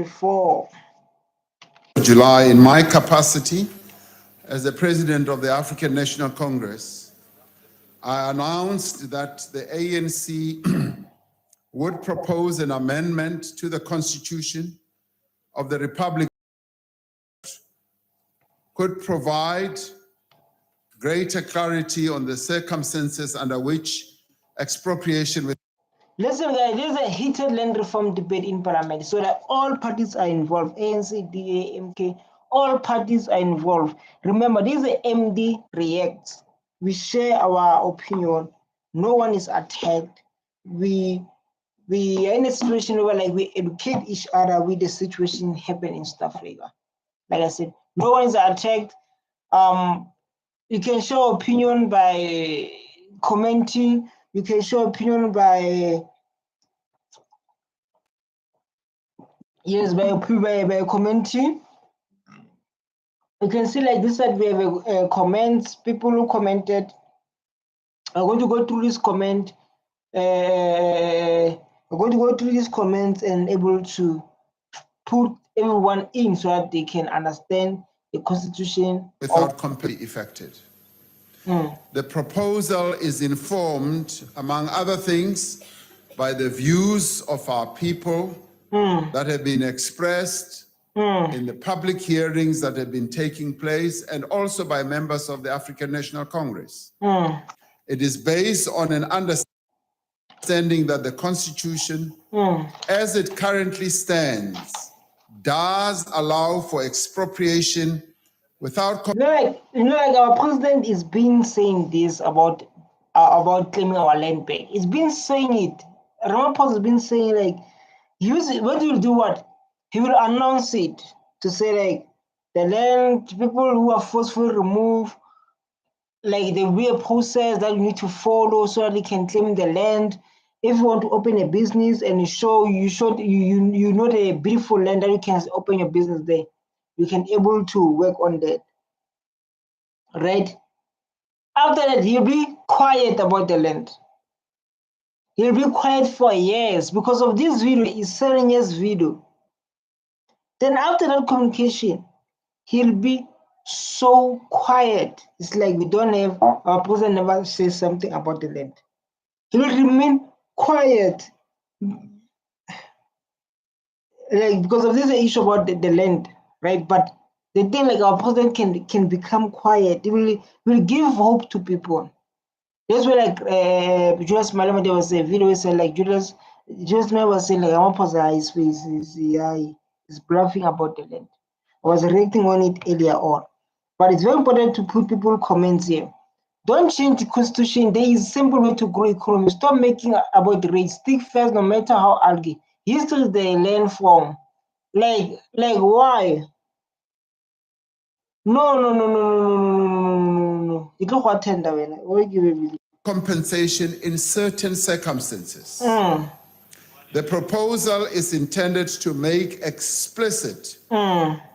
2024. July, in my capacity as the President of the African National Congress, I announced that the ANC would propose an amendment to the Constitution of the Republic could provide greater clarity on the circumstances under which expropriation with. Listen, guys, there's a heated land reform debate in Parliament, so that all parties are involved. ANC, DA, MK, all parties are involved. Remember, this is a MDreacts. We share our opinion. No one is attacked. We are in a situation where we educate each other with the situation happening in South Africa. Like I said, no one is attacked. You can show opinion by commenting. You can show opinion by by commenting. You can see like this side we have comments. People who commented. I'm going to go through this comment. I'm going to go through these comments and able to put everyone in so that they can understand the Constitution without completely affected. The proposal is informed, among other things, by the views of our people that have been expressed in the public hearings that have been taking place, and also by members of the African National Congress. It is based on an understanding that the Constitution, as it currently stands, does allow for expropriation without. Like our president is been saying this about claiming our land back. He's been saying it. Ramaphosa has been saying like, what he will do? What he will announce it to say like the land people who are forcefully removed. Like there will be a process that you need to follow so that they can claim the land. If you want to open a business and you know the beautiful land that you can open your business there, you can able to work on that. Right? After that, he'll be quiet about the land. He'll be quiet for years because of this video. He's selling his video. Then after that communication, he'll be so quiet. It's like we don't have, our president never says something about the land. He will remain quiet. Like because of this issue about the land, right? But the thing like our president can become quiet. It will give hope to people. That's why like Julius Malema, there was a video saying like Julius Malema was saying like Ramaphosa is bluffing about the land. I was reacting on it earlier on. But it's very important to put people comments here. Don't change the Constitution. There is a simple way to grow economy. Stop making about the rate. Stick first no matter how argue. History is the land form. Like why? No. It look what tender when I give it. Compensation in certain circumstances. The proposal is intended to make explicit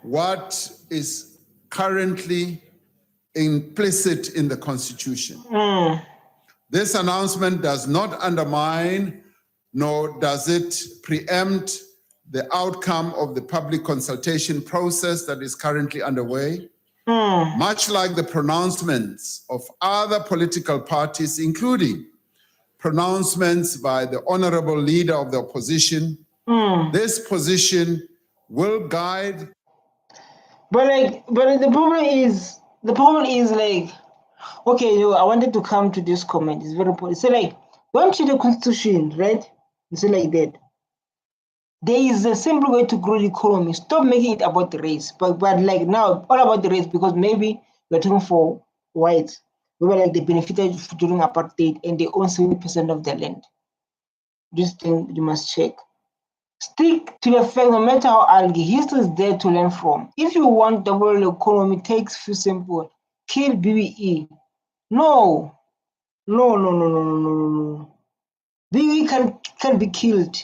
what is currently implicit in the Constitution. This announcement does not undermine nor does it preempt the outcome of the public consultation process that is currently underway. Much like the pronouncements of other political parties, including pronouncements by the honorable leader of the opposition, this position will guide. But the problem is like, okay, I wanted to come to this comment. It's very important. So like, don't change the Constitution, right? It's like that. There is a simple way to grow the economy. Stop making it about the race. But like now, all about the race because maybe we're talking for whites. We were like they benefited during apartheid and they own 70% of their land. This thing you must check. Stick to the fact no matter how argue, history is there to learn from. If you want the world economy, takes few simple. Kill BBE. No. BBE can be killed.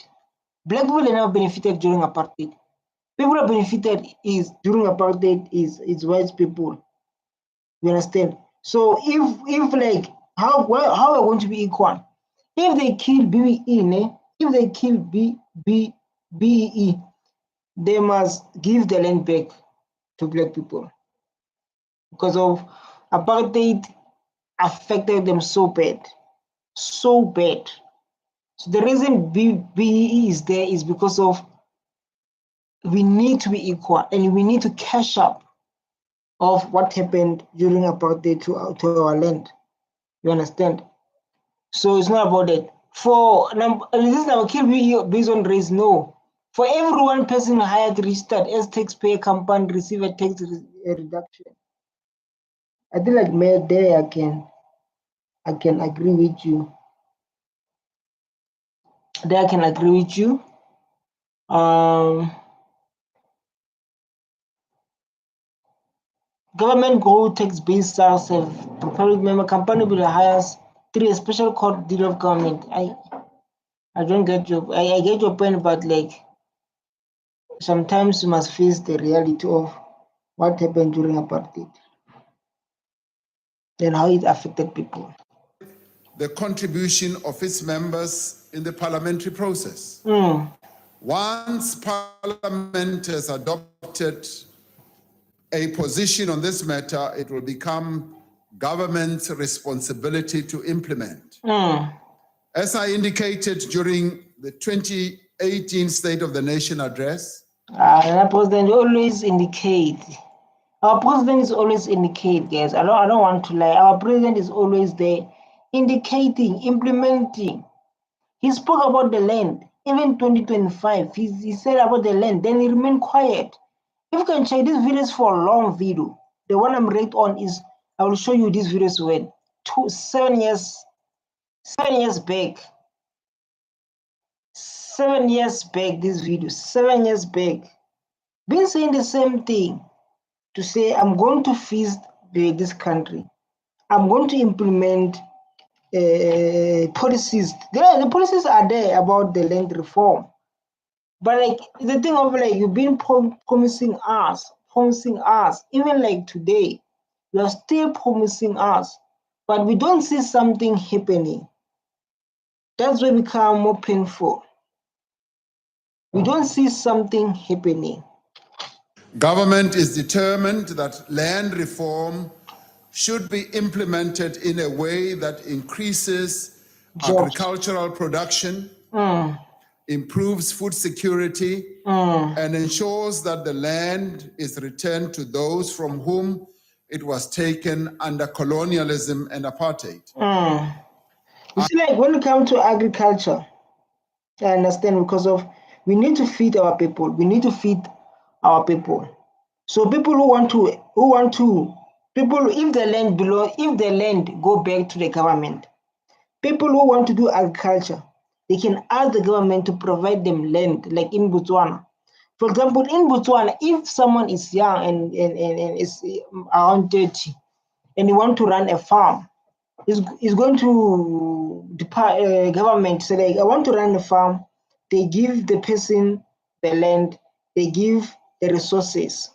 Black people are never benefited during apartheid. People that benefited during apartheid is white people. You understand? So if like how are we going to be equal? If they kill BBE, if they kill BEE, they must give the land back to black people because of apartheid affected them so bad, so bad. So the reason BE is there is because of we need to be equal and we need to catch up of what happened during apartheid to our land. You understand? So it's not about that. For this is our kill based on race. No, for every one person hired registered as taxpayer company receive a tax reduction. I think like Mayor there I can agree with you. There I can agree with you. Government go tax-based sales have public member company will hires 3 special court deal of government. I don't get your I get your point, but like sometimes you must face the reality of what happened during apartheid and how it affected people. The contribution of its members in the parliamentary process. Once Parliament has adopted a position on this matter, it will become government's responsibility to implement. As I indicated during the 2018 State of the Nation address, our president always indicate. Our president is always indicate, guys. I don't want to lie. Our president is always there, indicating, implementing. He spoke about the land, even 2025. He said about the land, then he remained quiet. If you can check this videos for a long video, the one I'm rated on is I will show you these videos when 7 years back. 7 years back, this video, 7 years back. Been saying the same thing to say I'm going to feast this country. I'm going to implement policies. The policies are there about the land reform. But like the thing of like you've been promising us, even like today, you are still promising us, but we don't see something happening. That's why it become more painful. We don't see something happening. government is determined that land reform should be implemented in a way that increases Jobs. agricultural production, improves food security, and ensures that the land is returned to those from whom it was taken under colonialism and apartheid. You see, like when it comes to agriculture, I understand because of we need to feed our people. We need to feed our people. So people who want to people if the land go back to the government, people who want to do agriculture, they can ask the government to provide them land, like in Botswana. For example, in Botswana, if someone is young and is around 30 and he want to run a farm, is going to the government say like I want to run a farm. They give the person the land, they give the resources.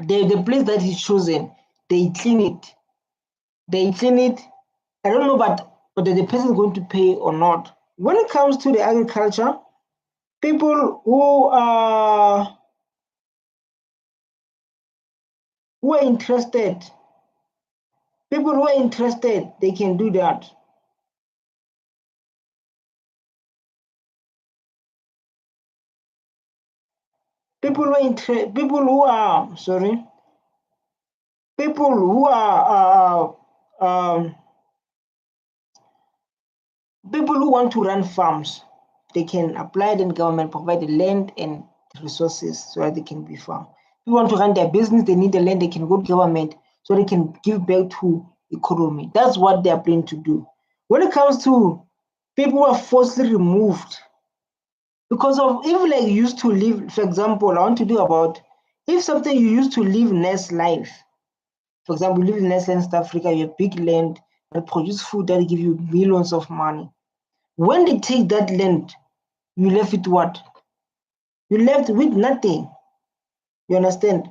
The place that he's chosen, they clean it. I don't know, but whether the person is going to pay or not. When it comes to the agriculture, people who are interested, they can do that. People who want to run farms, they can apply, then government provide the land and the resources so that they can be farm. If you want to run their business, they need the land, they can go to government so they can give back to economy. That's what they are planning to do. When it comes to people who are forcibly removed, because of if like you used to live, for example, I want to do about if something you used to live nice life. For example, you live in nice land, South Africa, you have big land that produce food that give you millions of money. When they take that land, you left with what? You left with nothing. You understand?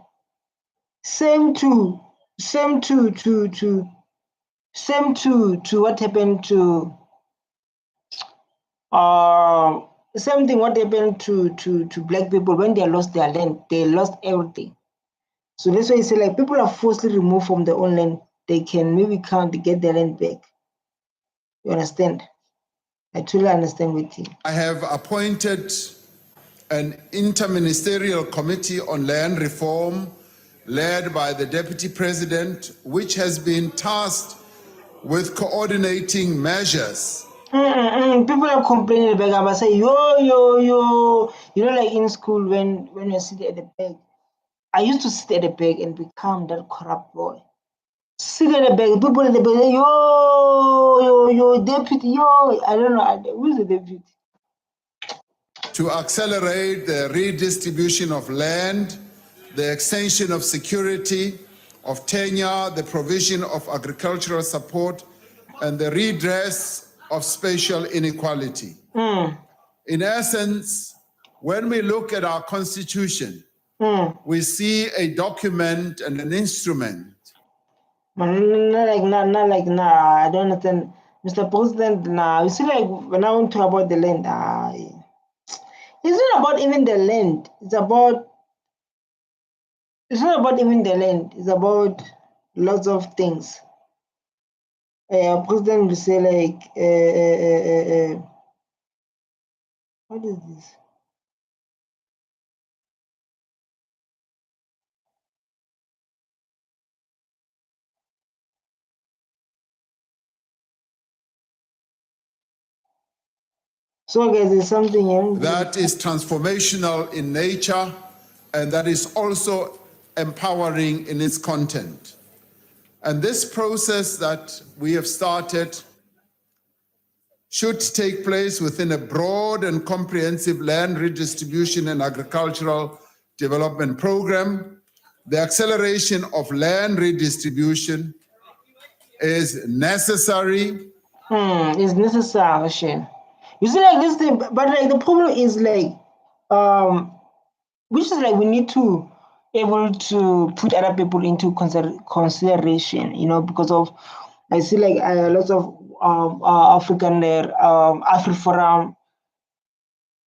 Same to what happened to The same thing what happened to black people when they lost their land, they lost everything. So that's why you say like people are forcibly removed from their own land, they can maybe can't get their land back. You understand? I truly understand with you. I have appointed an interministerial committee on land reform led by the Deputy President, which has been tasked with coordinating measures. People are complaining about I say, yo. You know, like in school when you sit at the back. I used to sit at the back and become that corrupt boy. Sit at the back, people at the back, yo, deputy, yo. I don't know, who's the deputy? To accelerate the redistribution of land, the extension of security, of tenure, the provision of agricultural support, and the redress of spatial inequality. In essence, when we look at our constitution, we see a document and an instrument. Not like, I don't understand. Mr. President, you see, like, when I want to talk about the land, it's not about even the land. It's not about even the land. It's about lots of things. President will say like, what is this? So guys, there's something that is transformational in nature and that is also empowering in its content. And this process that we have started should take place within a broad and comprehensive land redistribution and agricultural development program. The acceleration of land redistribution is necessary. It's necessary, Shane. You see, like this thing, but like the problem is like, which is like we need to able to put other people into consideration, you know, because of I see like lots of African there, AfriForum.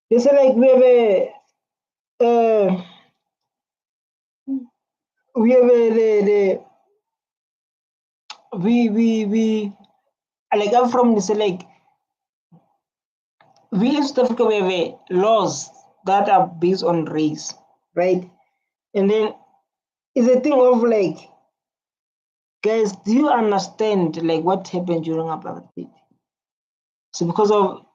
They say like we have we like I'm from this like we in South Africa we have laws that are based on race, right? And then it's a thing of like, guys, do you understand like what happened during apartheid? So because of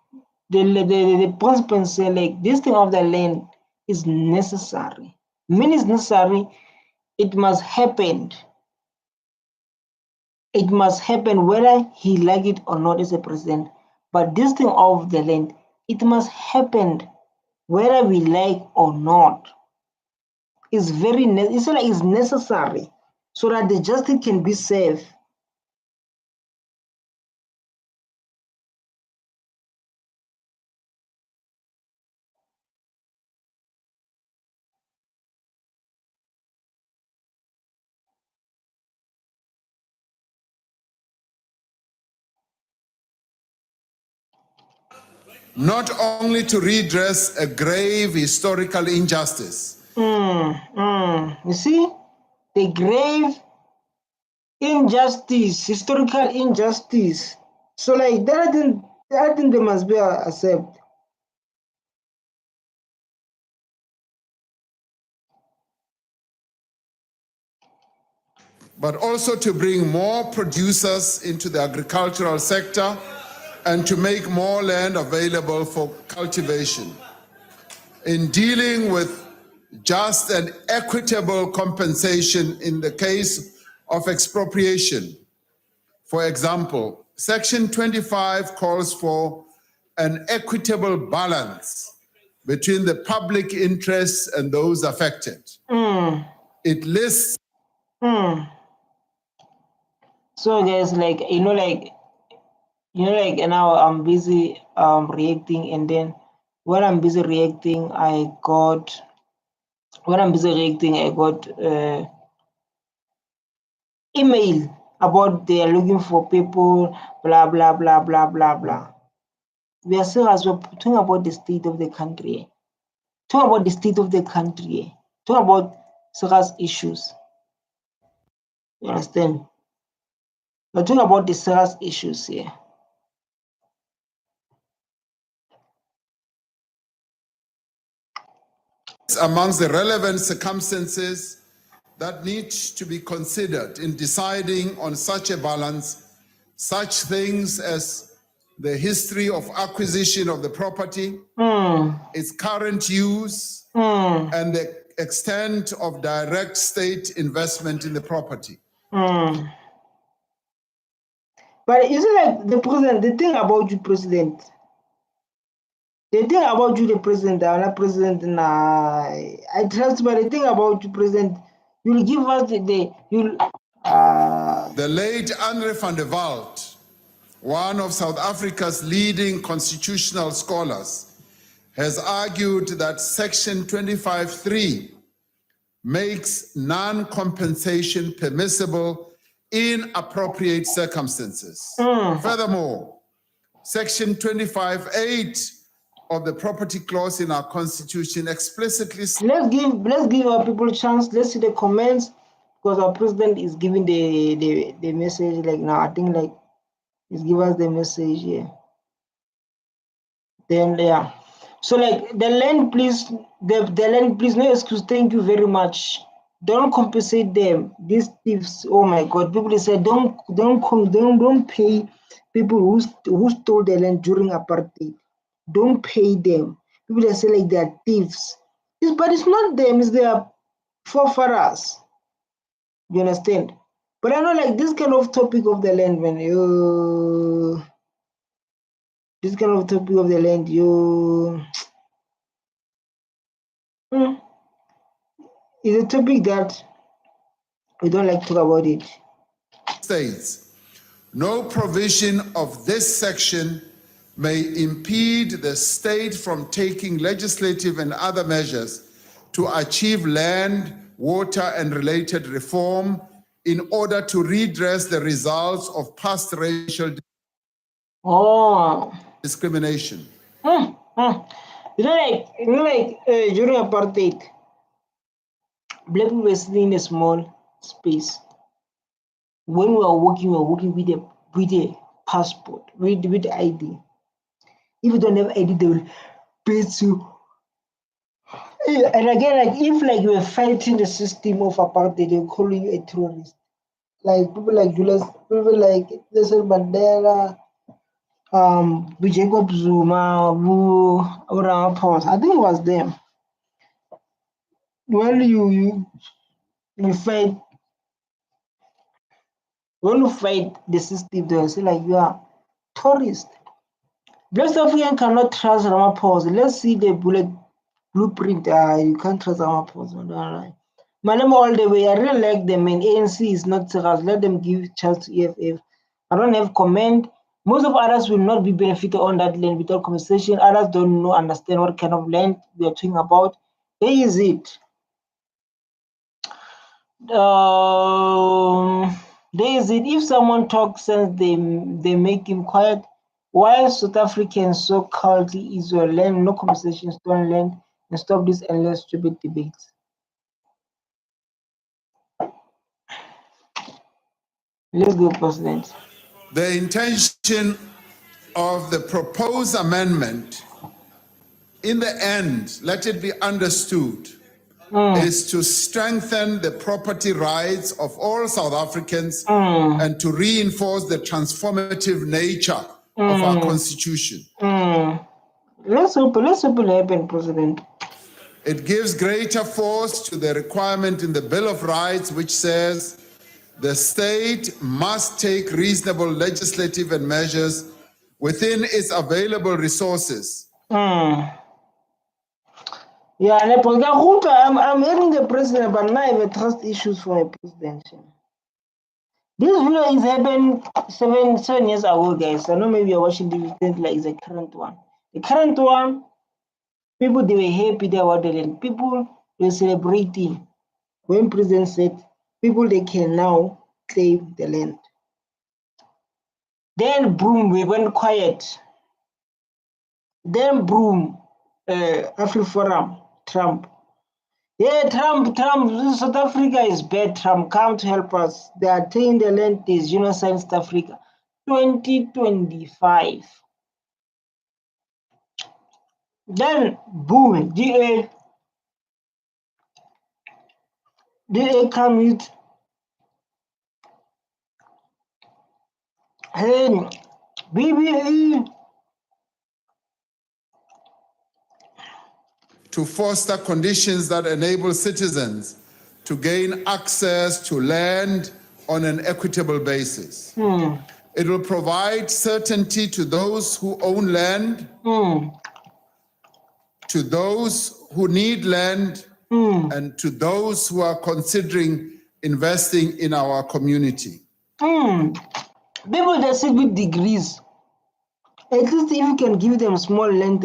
the principle say like this thing of the land is necessary. Mean is necessary, it must happen. It must happen whether he like it or not as a president. But this thing of the land, it must happen whether we like or not. It's very it's like it's necessary so that the justice can be served. Not only to redress a grave historical injustice. You see, the grave injustice, historical injustice. So like that, I think they must be accepted. But also to bring more producers into the agricultural sector and to make more land available for cultivation. In dealing with just and equitable compensation in the case of expropriation. For example, Section 25 calls for an equitable balance between the public interests and those affected. It lists. So guys, like like now I'm busy reacting, and then when I'm busy reacting, I got email about they are looking for people, blah blah blah blah blah blah. we are serious. We're talking about the state of the country. Talk about the state of the country. Talk about serious issues. You understand? We're talking about the serious issues here. Amongst the relevant circumstances that need to be considered in deciding on such a balance, such things as the history of acquisition of the property, its current use, and the extent of direct state investment in the property. But you see, like the president, the thing about you, president, the thing about you, the president, I'm not president, I trust, but the thing about you, president, you'll give us the late Andre van der Walt, one of South Africa's leading constitutional scholars, has argued that Section 25(3) makes non-compensation permissible in appropriate circumstances. Furthermore, Section 25(8) of the property clause in our constitution explicitly. Let's give our people a chance. Let's see the comments, because our president is giving the message like now. I think like he's give us the message here. Then yeah. So like the land, please, the land, please, no excuse. Thank you very much. Don't compensate them. These thieves. Oh my God! People say don't pay people who stole the land during apartheid. Don't pay them. People say like they are thieves. But it's not them. It's their forefathers. You understand? But I know like this kind of topic of the land, when this kind of topic of the land, is a topic that we don't like to talk about it. States, no provision of this section may impede the state from taking legislative and other measures to achieve land, water, and related reform in order to redress the results of past racial discrimination. You know, like during apartheid, black people were sitting in a small space. When we were working with a passport, with the ID. If you don't have ID, they will beat you. And again, like if like you were fighting the system of apartheid, they will call you a terrorist. Like people like Julius, people like Nelson Mandela, Jacob Zuma, Ramaphosa. I think it was them. When you fight, when you fight the system, they will say like you are tourist. West African cannot trust Ramaphosa. Let's see the blueprint. You can't trust Ramaphosa. Malema all the way. I really like them, and ANC is not serious. Let them give chance to EFF. I don't have comment. Most of others will not be benefited on that land without compensation. Others don't know, understand what kind of land we are talking about. There is it. There is it. If someone talks sense, they make him quiet. Why South Africans so cowardly is your land, no compensation, stolen land, and stop this endless stupid debates. Let's go, President. The intention of the proposed amendment, in the end, let it be understood, is to strengthen the property rights of all South Africans and to reinforce the transformative nature of our constitution. Let's hope it happen, President. It gives greater force to the requirement in the Bill of Rights, which says the state must take reasonable legislative and measures within its available resources. Yeah, I'm hearing the president, but now I have trust issues for a president. This video is happened 7 years ago, guys. I know maybe you're watching this like the current one. The current one, people they were happy about the land. People were celebrating when president said people they can now claim the land. Then boom, we went quiet. Then boom, Africa Forum, Trump. Yeah, Trump, South Africa is bad. Trump, come to help us. They are taking the land is genocide South Africa. 2025. Then boom, DA come with hey, BBE. To foster conditions that enable citizens to gain access to land on an equitable basis. It will provide certainty to those who own land, to those who need land, and to those who are considering investing in our community. People that sit with degrees, at least if you can give them small land,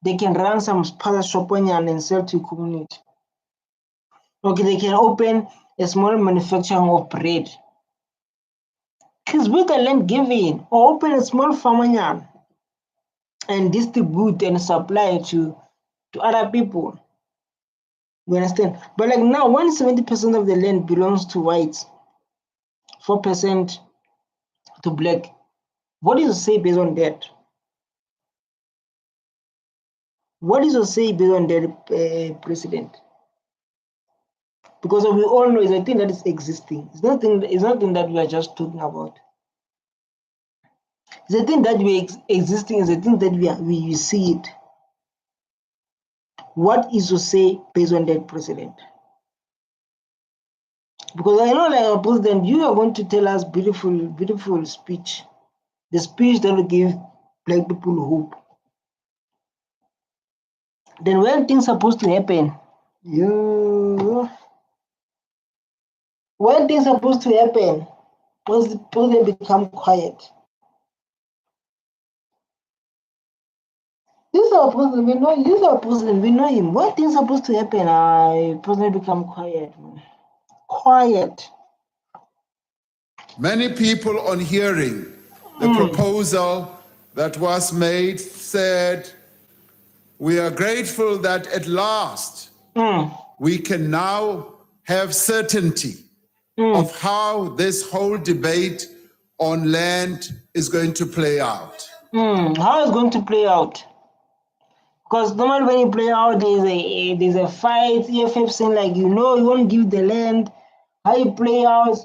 they can run some spare shop and sell to community. Okay, they can open a small manufacturing of bread. Because with the land given, or open a small farm and distribute and supply to other people. You understand? But like now, 170% of the land belongs to whites, 4% to black. What is your say based on that? What is your say based on that, President? Because we all know it's a thing that is existing. It's nothing that we are just talking about. It's a thing that we existing. It's a thing that we see it. What is your say based on that, President? Because I know, like our president, you are going to tell us beautiful speech, the speech that will give black people hope. Then when things are supposed to happen, when things are supposed to happen, once the president become quiet. This is our president, we know. This is our president, we know him. When things are supposed to happen, president become quiet, man. Quiet. Many people on hearing the proposal that was made said, we are grateful that at last we can now have certainty of how this whole debate on land is going to play out. How it's going to play out? Because normally when you play out, there's a fight. EFF saying like, you won't give the land. How you play out?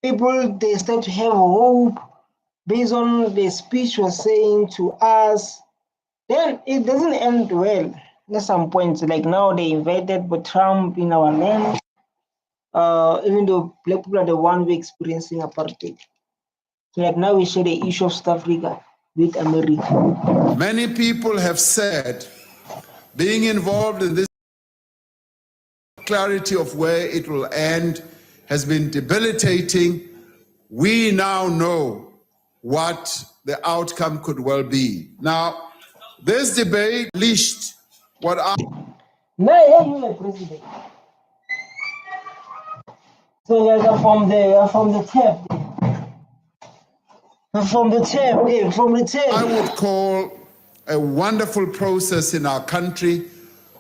People, they start to have hope based on the speech was saying to us. Then it doesn't end well. At some points, like now they invited Trump in our land, even though black people are the one who experiencing apartheid. So like now we share the issue of South Africa with America. Many people have said being involved in this clarity of where it will end has been debilitating. We now know what the outcome could well be. Now, this debate unleashed what I... Now, you are president. So guys are from the tap. From the tap. I would call a wonderful process in our country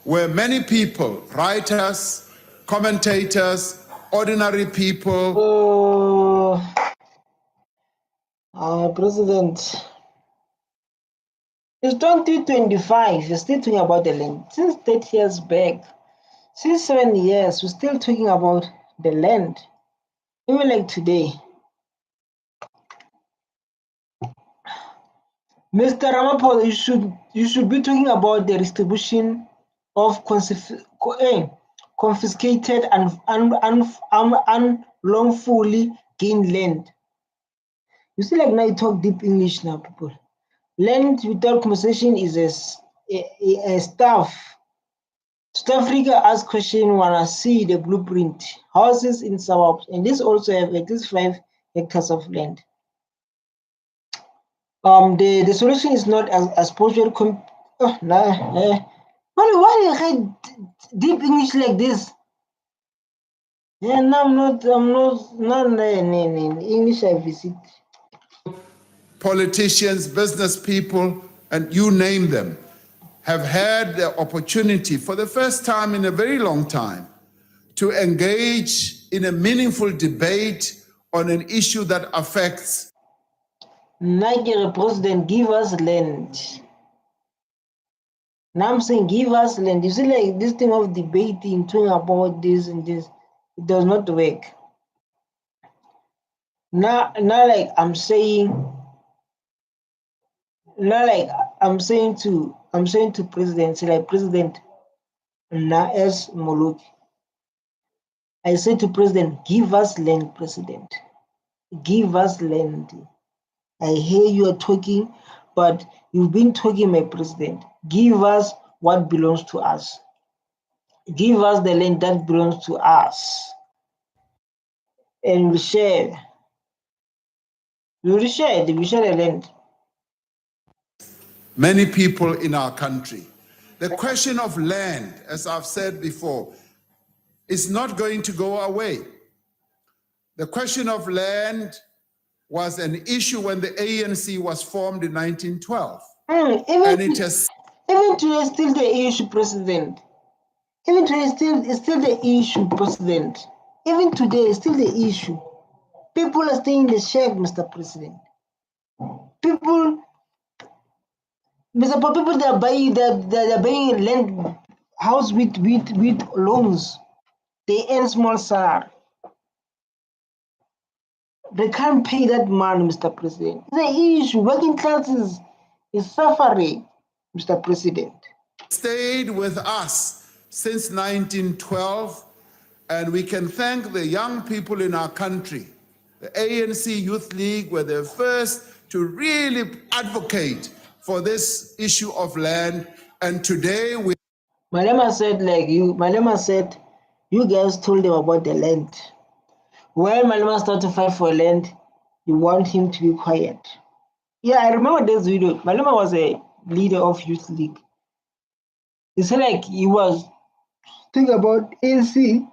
where many people, writers, commentators, ordinary people... President, it's 2025. You're still talking about the land. Since 30 years back, since 7 years, we're still talking about the land. Even like today. Mr. Ramaphosa, you should be talking about the distribution of confiscated and wrongfully gained land. You see, like now you talk deep English now, people. Land without compensation is a stuff. South Africa asks question wanna see the blueprint. Houses in suburbs, and this also have at least 5 hectares of land. The solution is not as possible. Why do you write deep English like this? Yeah, no, I'm not English I visit. Politicians, business people, and you name them, have had the opportunity for the first time in a very long time to engage in a meaningful debate on an issue that affects. Nigeria president, give us land. Now I'm saying give us land. You see, like this thing of debating, talking about this and this, it does not work. Now like I'm saying to president, say like President Naes Moluki. I say to president, give us land, president. Give us land. I hear you are talking, but you've been talking, my president. Give us what belongs to us. Give us the land that belongs to us. And we share. We share the land. Many people in our country. The question of land, as I've said before, is not going to go away. The question of land was an issue when the ANC was formed in 1912. Even today, still the issue, President. Even today, still the issue, President. Even today, still the issue. People are staying in the shed, Mr. President. People they are buying land house with loans. They earn small salary. They can't pay that money, Mr. President. It's an issue. Working classes is suffering, Mr. President. Stayed with us since 1912, and we can thank the young people in our country. The ANC Youth League were the first to really advocate for this issue of land, and today we... Malema said, you guys told them about the land. When Malema started to fight for land, you want him to be quiet. Yeah, I remember this video. Malema was a leader of Youth League. He said like he was thinking about ANC.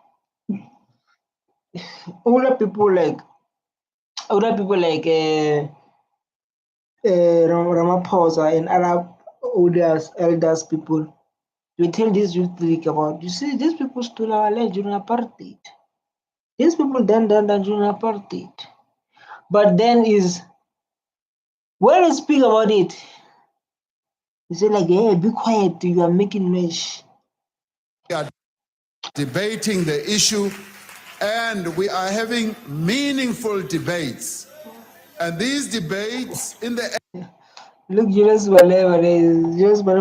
Older people like Ramaphosa and other elders people. We tell this Youth League about, you see, these people stole our land during apartheid. These people done during apartheid. But then when you speak about it, you say like, hey, be quiet, you are making noise. We are debating the issue, and we are having meaningful debates. And these debates in the... Look, Julius Malema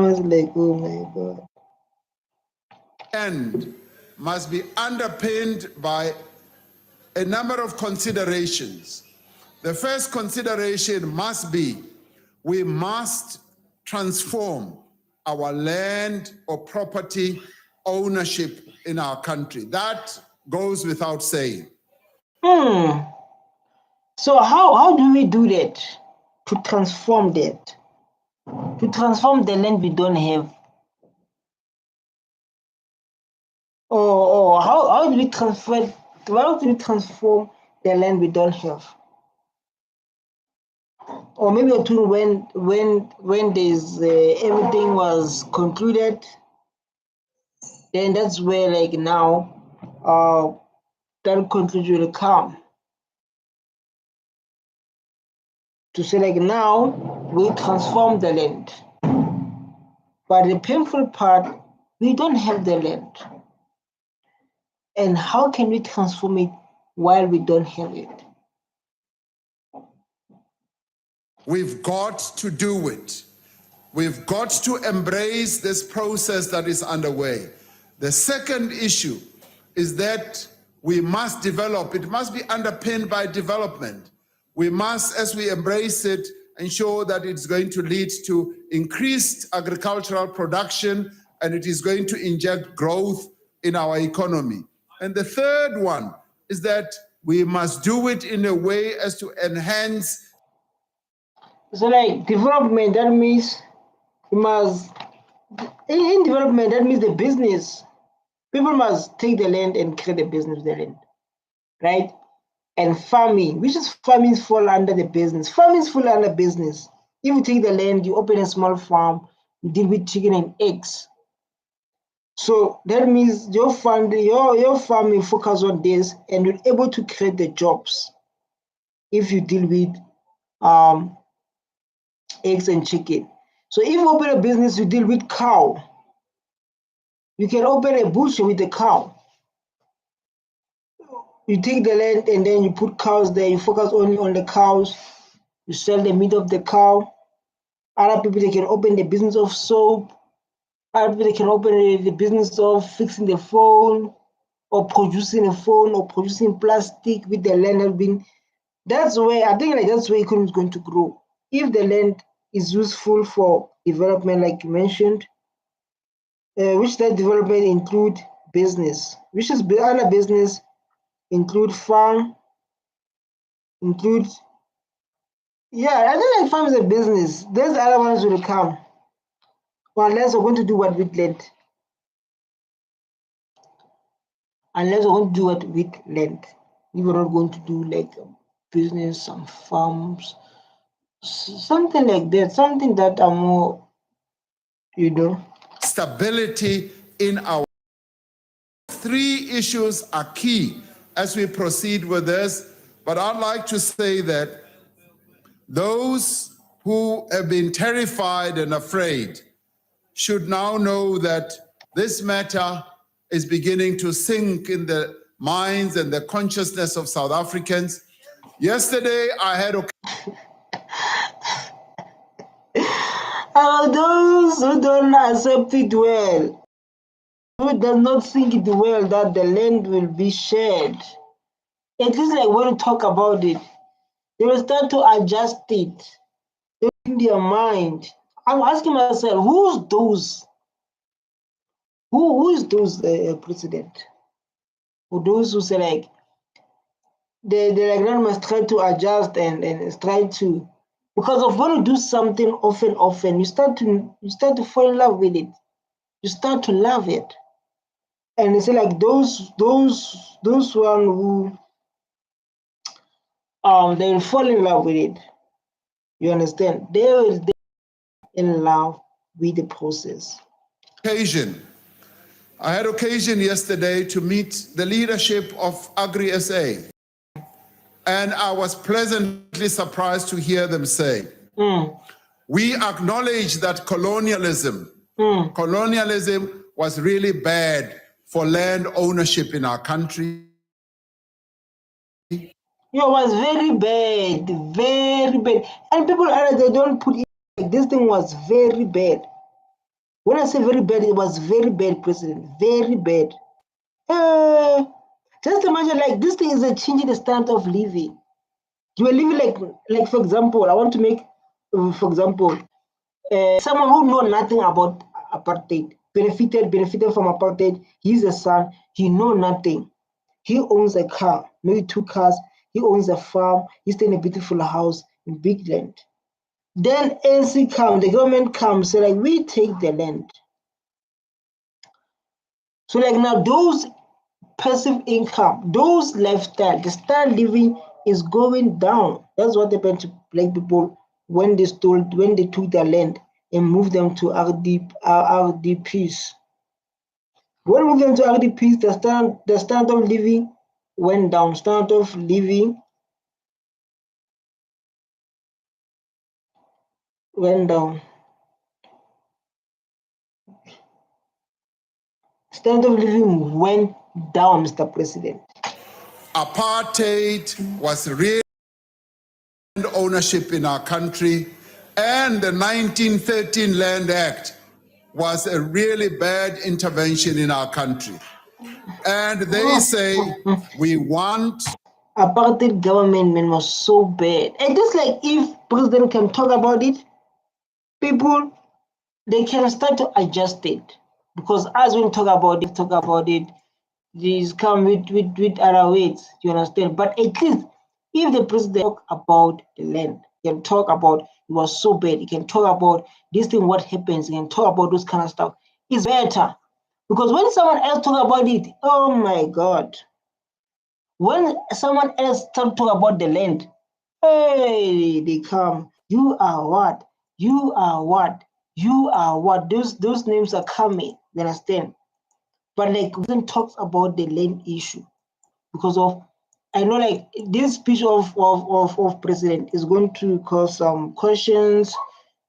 is like, oh my God. And must be underpinned by a number of considerations. The first consideration must be, we must transform our land or property ownership in our country. That goes without saying. So how do we do that? To transform that? To transform the land we don't have? Or how do we transform the land we don't have? Or maybe when there's everything was concluded, then that's where like now that conclusion will come. To say like now we transform the land. But the painful part, we don't have the land. And how can we transform it while we don't have it? We've got to do it. We've got to embrace this process that is underway. The second issue is that we must develop. It must be underpinned by development. We must, as we embrace it, ensure that it's going to lead to increased agricultural production, and it is going to inject growth in our economy. And the third one is that we must do it in a way as to enhance. So like development, that means we must, in development, that means the business. People must take the land and create a business with the land, right? And farming, which is farming fall under the business. Farming fall under business. If you take the land, you open a small farm, you deal with chicken and eggs. So that means your family, your family focus on this, and you're able to create the jobs if you deal with eggs and chicken. So if you open a business, you deal with cow. You can open a butcher with a cow. You take the land and then you put cows there. You focus only on the cows. You sell the meat of the cow. Other people, they can open the business of soap. Other people, they can open the business of fixing the phone or producing a phone or producing plastic with the land has been. That's where I think that's where economy is going to grow. If the land is useful for development, like you mentioned, which that development include business, which is other business include farm, include I think like farm is a business. There's other ones will come. Well, unless we're going to do what with land. Unless we're going to do what with land. We were not going to do like business, some farms, something like that, something that are more, Stability in our three issues are key as we proceed with this, but I'd like to say that those who have been terrified and afraid should now know that this matter is beginning to sink in the minds and the consciousness of South Africans. Yesterday, I had those who don't accept it well, who does not think it well that the land will be shared. At least like when you talk about it, they will start to adjust it in their mind. I'm asking myself, who's those? Who is those president? Or those who say like they like not must try to adjust and try to, because of when you do something often, you start to fall in love with it. You start to love it. And it's like those one who they will fall in love with it. You understand? They will in love with the process. I had occasion yesterday to meet the leadership of Agri SA, and I was pleasantly surprised to hear them say, we acknowledge that colonialism was really bad for land ownership in our country. It was very bad, very bad. And people they don't put it like this thing was very bad. When I say very bad, it was very bad, President. Very bad. Just imagine like this thing is a changing the standard of living. You are living like for example, I want to make for example, someone who know nothing about apartheid, benefited from apartheid. He's a son, he know nothing. He owns a car, maybe 2 cars. He owns a farm. He stays in a beautiful house in big land. Then ANC comes, the government comes, say like we take the land. So like now those passive income, those lifestyle, the style living is going down. That's what happened to black people when they took their land and moved them to RDPs. When we moved them to RDPs, the standard of living went down. Standard of living went down. Standard of living went down, Mr. President. Apartheid was real ownership in our country, and the 1913 Land Act was a really bad intervention in our country. And they say we want apartheid government, man, was so bad. And just like if president can talk about it, people they can start to adjust it. Because as we talk about it, these come with other ways, you understand? But at least if the president talk about the land, he can talk about it was so bad, he can talk about this thing, what happens, he can talk about those kind of stuff. It's better. Because when someone else talk about it, oh my God. When someone else start talk about the land, hey, they come. You are what? you are what? You are what? Those names are coming, you understand? But like, we don't talk about the land issue because of, I know like this speech of president is going to cause some questions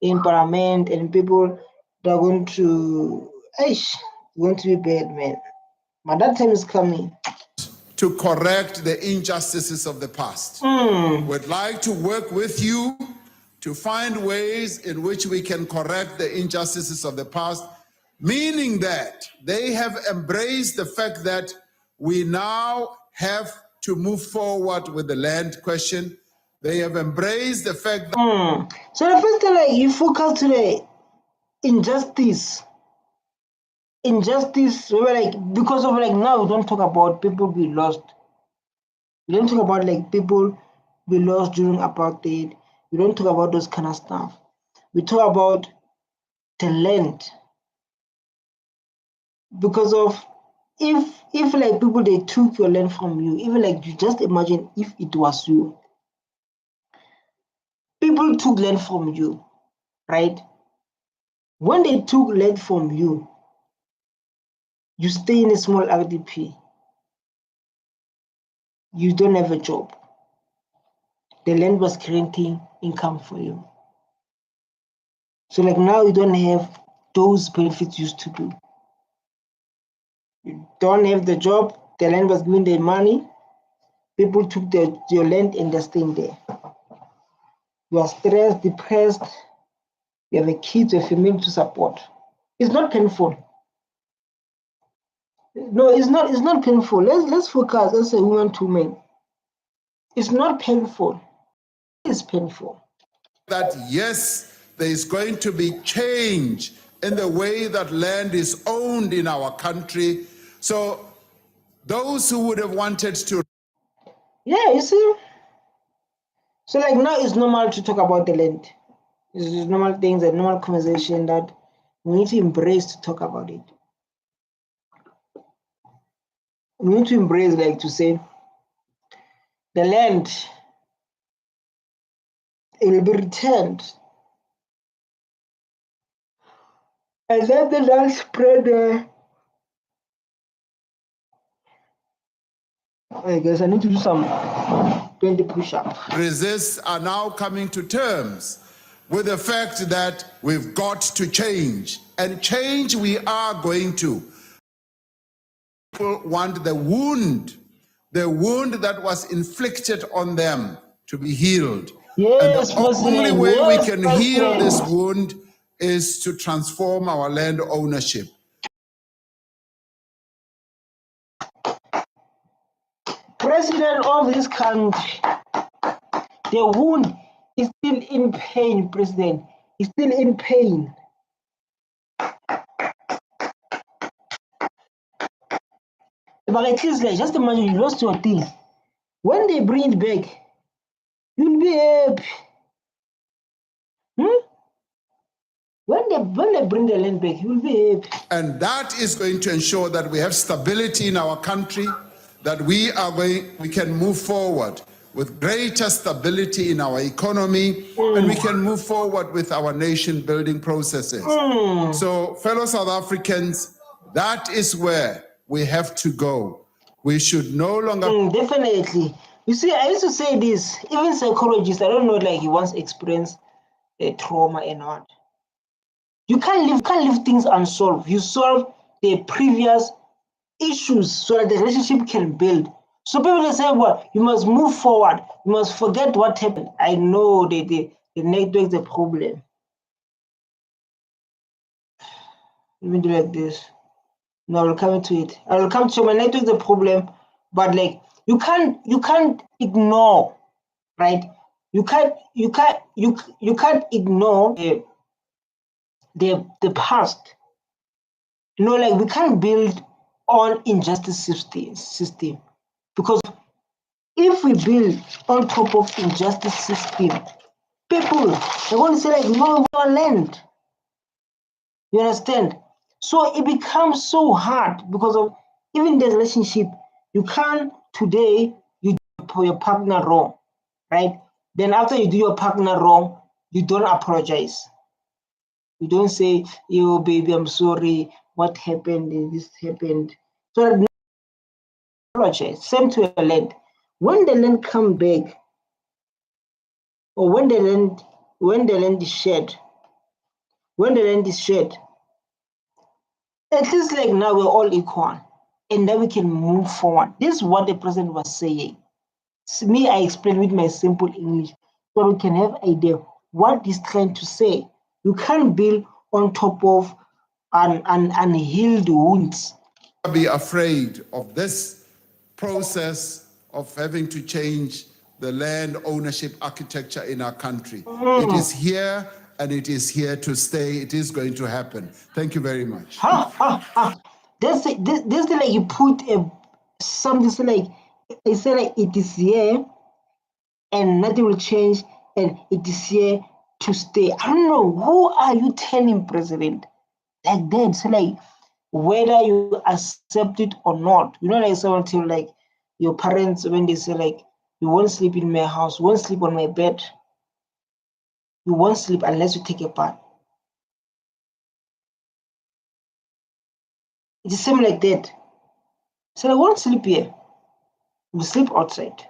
in parliament, and people that are going to, it's going to be bad, man. But that time is coming. To correct the injustices of the past. We'd like to work with you to find ways in which we can correct the injustices of the past, meaning that they have embraced the fact that we now have to move forward with the land question. They have embraced the fact that So the first thing, like, you focus to the injustice, we're like, because of like, now we don't talk about people be lost. We don't talk about like people be lost during apartheid. We don't talk about those kind of stuff. We talk about the land, because of, if like people, they took your land from you, even like, you just imagine if it was you, people took land from you, right? When they took land from you, you stay in a small RDP, you don't have a job, the land was creating income for you. So like, now you don't have those benefits used to do. You don't have the job, the land was giving the money, people took your land and they're staying there. You are stressed, depressed, you have a kid, a family to support. It's not painful. No, it's not painful. Let's focus as a woman to men. It's not painful. It's painful. that yes, there is going to be change in the way that land is owned in our country. So those who would have wanted to, Yeah, you see. So like, now it's normal to talk about the land. It's just normal things, a normal conversation that we need to embrace to talk about it. We need to embrace, like, to say the land, it will be returned, and then the land spread. I guess I need to do some 20 push-ups. resist are now coming to terms with the fact that we've got to change, and change we are going to. People want the wound that was inflicted on them to be healed. Yes, and the only President. way we Yes, can heal President. this wound is to transform our land ownership. President of this country, the wound is still in pain, President. He's still in pain. But at least, like, just imagine you lost your thing. When they bring it back, you'll be happy. When they bring the land back, you'll be happy. And that is going to ensure that we have stability in our country, that we can move forward with greater stability in our economy, and we can move forward with our nation building processes. So, fellow South Africans, that is where we have to go. We should no longer... Definitely. You see, I used to say this, even psychologists, I don't know, like, he once experienced a trauma and what. You can't leave things unsolved. You solve the previous issues so that the relationship can build. So people say, well, you must move forward. You must forget what happened. I know the network is a problem. Let me do like this. No, I will come to it. I will come to my network is a problem, but like, you can't ignore, right? You can't ignore the past. You know, like, we can't build on injustice system, because if we build on top of injustice system, people are going to say, like, no, we want land. You understand? So it becomes so hard because of even the relationship. You can't today you do your partner wrong, right? Then after you do your partner wrong, you don't apologize. You don't say, yo, baby, I'm sorry, what happened, this happened. So apologize, same to your land. When the land come back, or when the land is shared, at least like now we're all equal, and then we can move forward. This is what the president was saying. Me, I explain with my simple English so we can have idea what he's trying to say. You can't build on top of unhealed wounds. Be afraid of this process of having to change the land ownership architecture in our country. It is here and it is here to stay. It is going to happen. Thank you very much. That's like you put something so like it's like it is here and nothing will change and it is here to stay. I don't know, who are you telling, president, like that? So like whether you accept it or not, like someone tell like your parents when they say like you won't sleep in my house, you won't sleep on my bed, you won't sleep unless you take a bath. It's the same like that. So I won't sleep here, you sleep outside.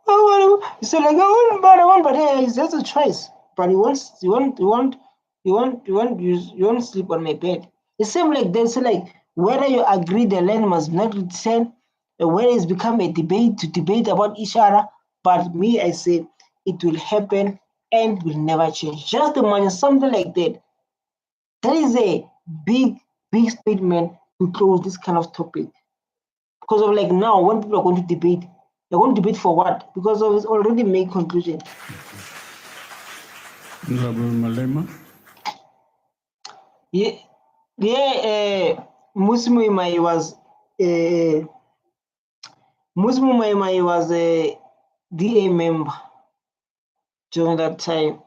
Oh, you say like, I want, but hey, that's a choice. But you won't sleep on my bed. It's same like that. So like whether you agree the land must not return, whether it's become a debate to debate about each other. But me, I say it will happen and will never change. Just the money, something like that. That is a big statement to close this kind of topic. Because of like now, when people are going to debate, they're going to debate for what? Because of it's already made conclusion. Malema. Musmu Maimai was a DA member during that time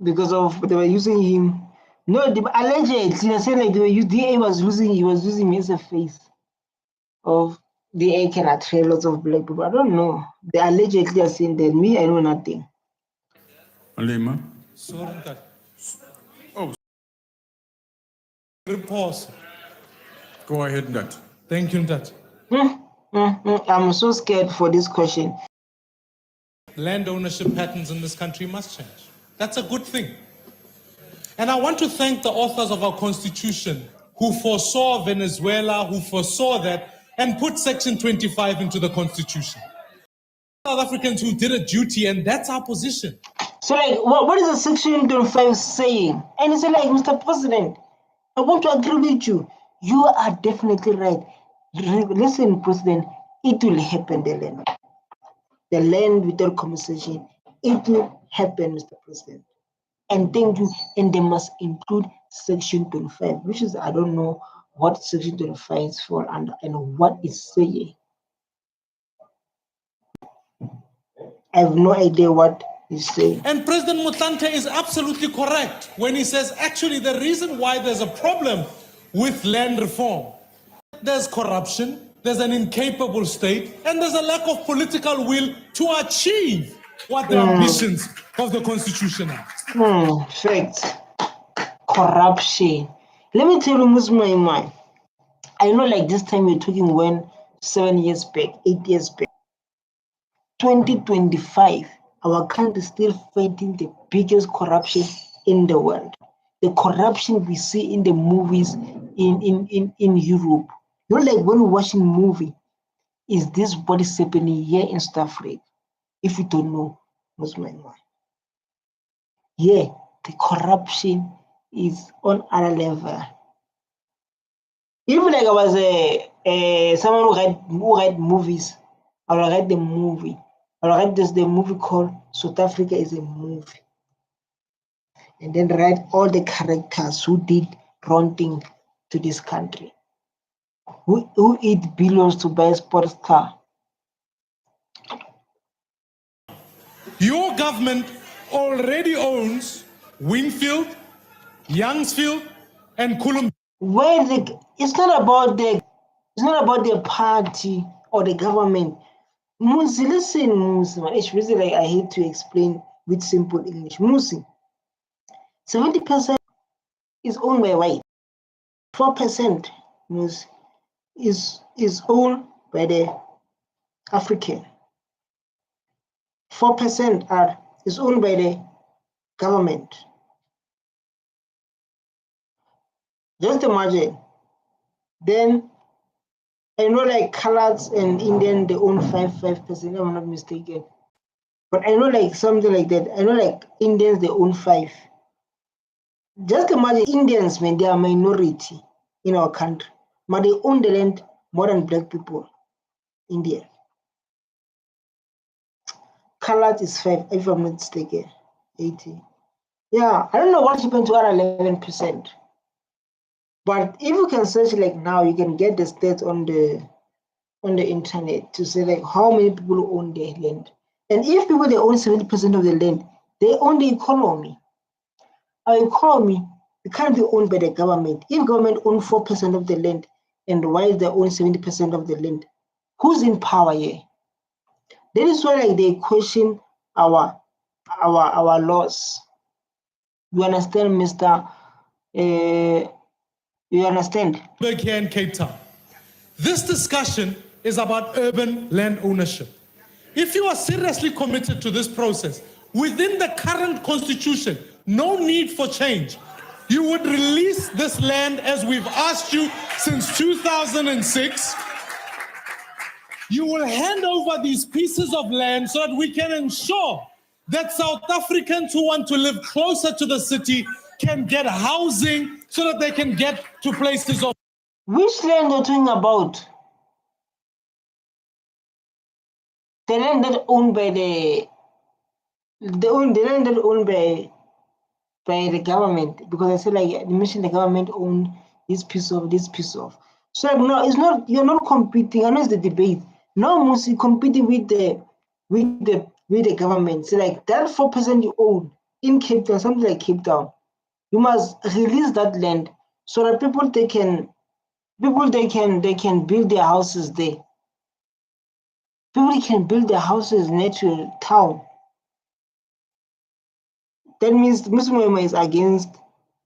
because of they were using him. No, allegedly they said like DA was using him as a face of DA can attract lots of black people. I don't know. They allegedly are saying that. Me, I know nothing. Malema. Sorry, Ntate. Oh. Pause. Go ahead, Ntate. Thank you, Ntate. I'm so scared for this question. Land ownership patterns in this country must change. That's a good thing. And I want to thank the authors of our constitution who foresaw Venezuela, who foresaw that, and put Section 25 into the constitution. South Africans who did a duty, and that's our position. So like, what is the Section 25 saying? And it's like, Mr. President, I want to agree with you. You are definitely right. Listen, President, it will happen, the land without conversation. It will happen, Mr. President. And thank you. And they must include Section 25, which is, I don't know what Section 25 is for and what it's saying. I have no idea what he's saying. And President Motlanthe is absolutely correct when he says, actually, the reason why there's a problem with land reform, there's corruption, there's an incapable state, and there's a lack of political will to achieve what the ambitions of the Constitution are. Facts. Corruption. Let me tell you, Musmaimai. I know like this time we're talking when 7 years back, 8 years back. 2025, our country is still fighting the biggest corruption in the world. The corruption we see in the movies in Europe. Like when we're watching movie, is this what is happening here in South Africa? If you don't know, Musmaimai. Yeah, the corruption is on other level. Even like I was someone who write movies, I will write the movie. I will write the movie called South Africa is a movie. And then write all the characters who did wrong thing to this country. Who eat billions to buy a sports car. Your government already owns Wingfield, Youngsfield, and Kulum. It's not about the party or the government. Musi, listen, Musi. It's really like I hate to explain with simple English. Musi, 70% is owned by white. 4% is owned by the African. 4% is owned by the government. Just imagine. Then I know like colors and Indian, they own 5%, if I'm not mistaken. But I know like something like that. I know like Indians, they own 5%. Just imagine Indians, when they are minority in our country, but they own the land more than black people. India. Colors is 5%, if I'm not mistaken. 80. Yeah, I don't know what happened to our 11%. But if you can search like now, you can get the stats on the internet to say like how many people own their land. And if people they own 70% of the land, they own the economy. Our economy, it can't be owned by the government. If government owns 4% of the land and white they own 70% of the land, who's in power here? That is why like they question our laws. You understand, Mr. You understand? Here in Cape Town. This discussion is about urban land ownership. If you are seriously committed to this process, within the current constitution, no need for change, you would release this land as we've asked you since 2006. You will hand over these pieces of land so that we can ensure that South Africans who want to live closer to the city can get housing so that they can get to places of. Which land are you talking about? The land that owned by the land that owned by the government, because I said like you mentioned the government owned this piece of. So like, no, it's not. You're not competing. I know it's the debate. No, mostly competing with the government. So like that 4% you own in Cape Town, something like Cape Town, you must release that land so that people they can build their houses there. People can build their houses near to town. That means Muslim is against.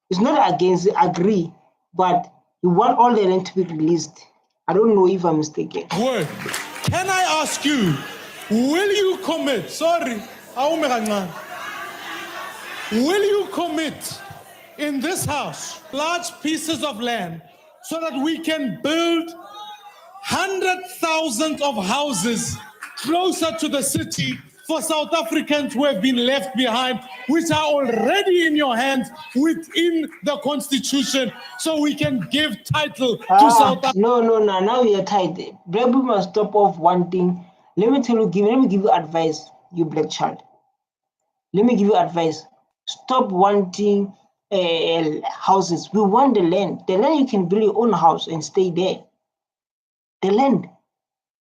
It's not against. Agree, but you want all the land to be released. I don't know if I'm mistaken. Word. Can I ask you, will you commit? Sorry, will you commit in this house large pieces of land so that we can build 100,000 of houses closer to the city for South Africans who have been left behind, which are already in your hands within the constitution, so we can give title to South Africa? No, now we are tight. Black people must stop off one thing. Let me give you advice, you black child. Let me give you advice. Stop wanting houses. We want the land. The land you can build your own house and stay there. The land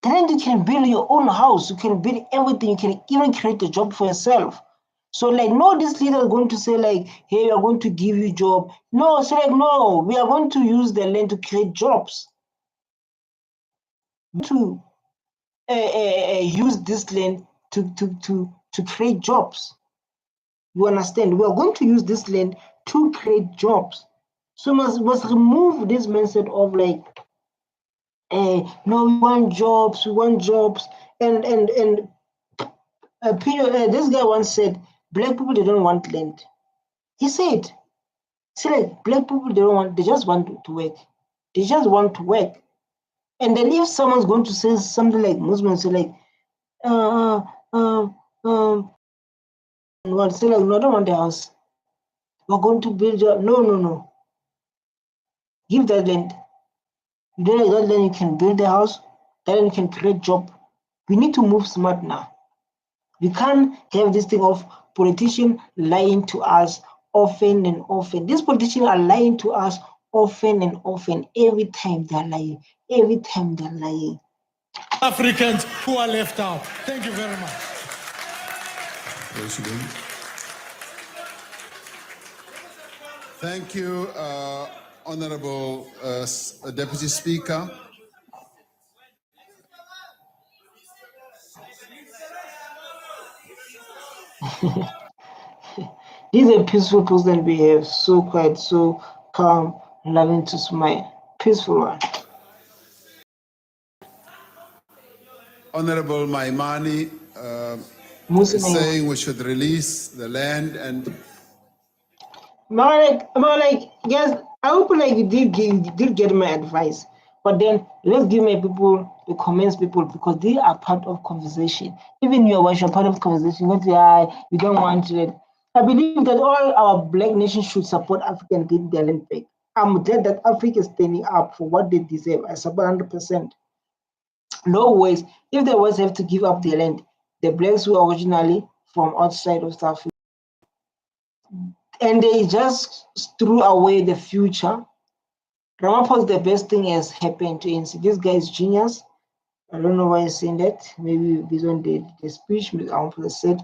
you can build your own house. You can build everything. You can even create a job for yourself. So like, no, this leader is going to say like, hey, we are going to give you job. No, so like, no, we are going to use the land to create jobs. To use this land to create jobs. You understand? We are going to use this land to create jobs. So must remove this mindset of like, no, we want jobs, and this guy once said, black people they don't want land. He said, see, like black people they just want to work. They just want to work. And then if someone's going to say something like Muslims say like, what say like, no, I don't want the house. We're going to build your no. Give that land. You don't like that land, you can build the house, then you can create job. We need to move smart now. We can't have this thing of politicians lying to us often and often. These politicians are lying to us often and often. Every time they're lying. Africans who are left out. Thank you very much. Thank you, Honorable Deputy Speaker. This is a peaceful president we have, so quiet, so calm, loving to smile. Peaceful one. Honorable Maimani is Muslim. saying we should release the land and Yes, I hope like you did get my advice. But then let's give my people the comments people because they are part of conversation. Even you are part of conversation, not you don't want it. I believe that all our black nations should support African getting their land back. I'm glad that Africa is standing up for what they deserve. I support 100%. No ways. If the West have to give up their land, the blacks were originally from outside of South Africa, and they just threw away the future. Ramaphosa, the best thing has happened to ANC. This guy is genius. I don't know why he's saying that. Maybe based on the speech Ramaphosa said.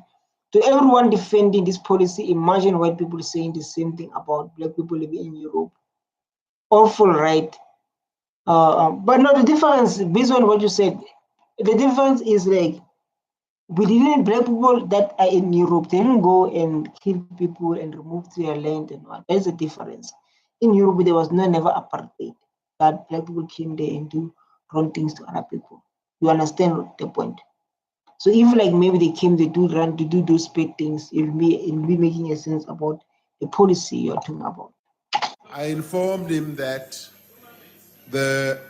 To everyone defending this policy, imagine white people saying the same thing about black people living in Europe. Awful, right? But no, the difference, based on what you said, the difference is like we didn't black people that are in Europe, they didn't go and kill people and remove their land and what. There's a difference. In Europe, there was never apartheid that black people came there and do wrong things to other people. You understand the point? So if like maybe they came, they do run to do those bad things, it'll be making a sense about the policy you're talking about. I informed him that the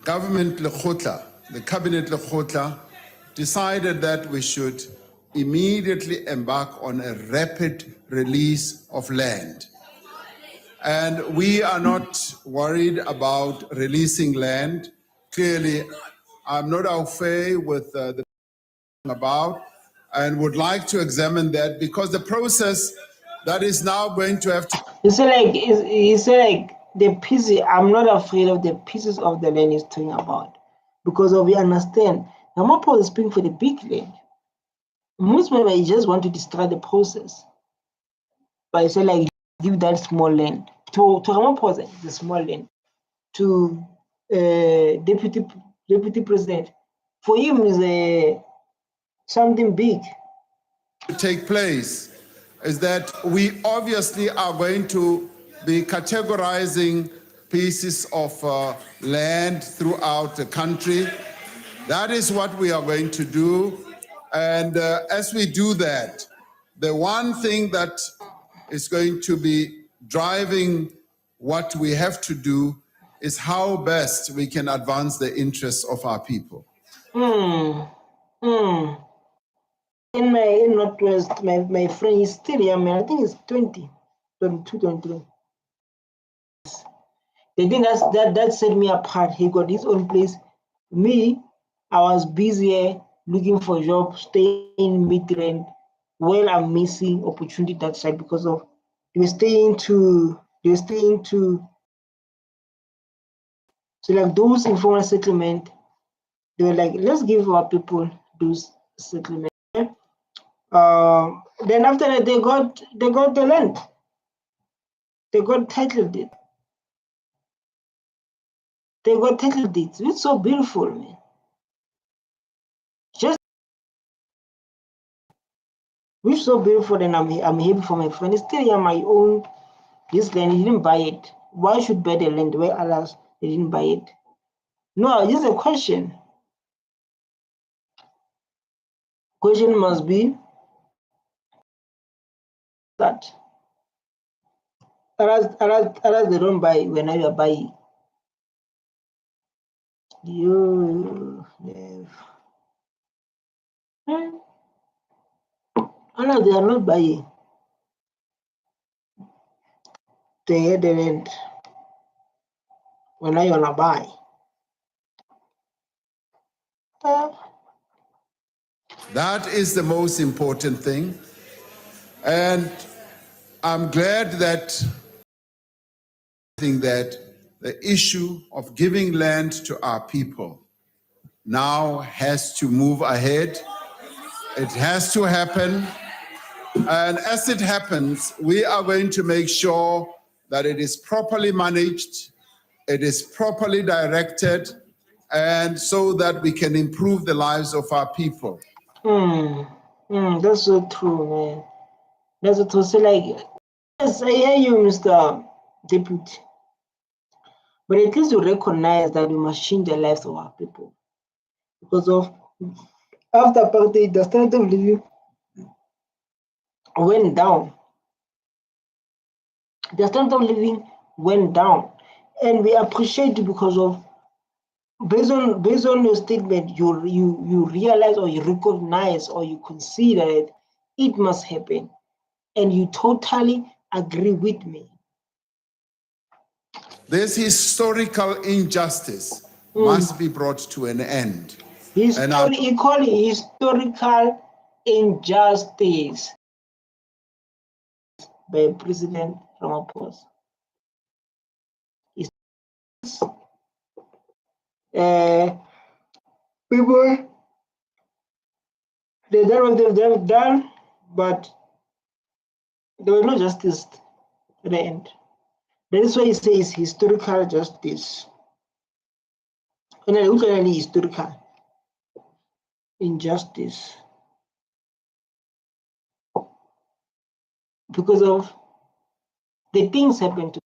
government Lekgotla, the cabinet Lekgotla, decided that we should immediately embark on a rapid release of land. And we are not worried about releasing land. Clearly, I'm not au fait with the about and would like to examine that because the process that is now going to have to You say like the pieces. I'm not afraid of the pieces of the land he's talking about because of we understand. Ramaphosa is speaking for the big land. Most people just want to destroy the process. But I say like give that small land to Ramaphosa, the small land to deputy president. For him is something big. to take place is that we obviously are going to be categorizing pieces of land throughout the country. That is what we are going to do. And as we do that, the one thing that is going to be driving what we have to do is how best we can advance the interests of our people. In Northwest, my friend is still young man. I think he's 20, 22, 23. The thing that set me apart, he got his own place. Me, I was busy looking for a job, staying mid-range, while I'm missing opportunity that side because of they were staying to so like those informal settlement, they were like, let's give our people those settlement. Then after that, they got the land. They got title deed. They got title deeds. It's so beautiful, man. Just it's so beautiful, and I'm happy for my friend. It's still my own. This land, he didn't buy it. Why should buy the land where others they didn't buy it? No, just a question. Question must be that others they don't buy when you are buying. You others they are not buying. They had the land when you wanna buy. That is the most important thing. And I'm glad that the issue of giving land to our people now has to move ahead. It has to happen. And as it happens, we are going to make sure that it is properly managed, it is properly directed, and so that we can improve the lives of our people. That's so true, man. That's so true. So like, yes, I hear you, Mr. Deputy. But at least we recognize that we must change the lives of our people. Because of after apartheid, the standard of living went down. The standard of living went down. And we appreciate it because of based on your statement, you realize or you recognize or you consider that it must happen. And you totally agree with me. This historical injustice must be brought to an end. Equally historical injustice by President Ramaphosa. People, they done what they've done, but there was no justice at the end. That is why he says historical justice. Only historical injustice. Because of the things happen to,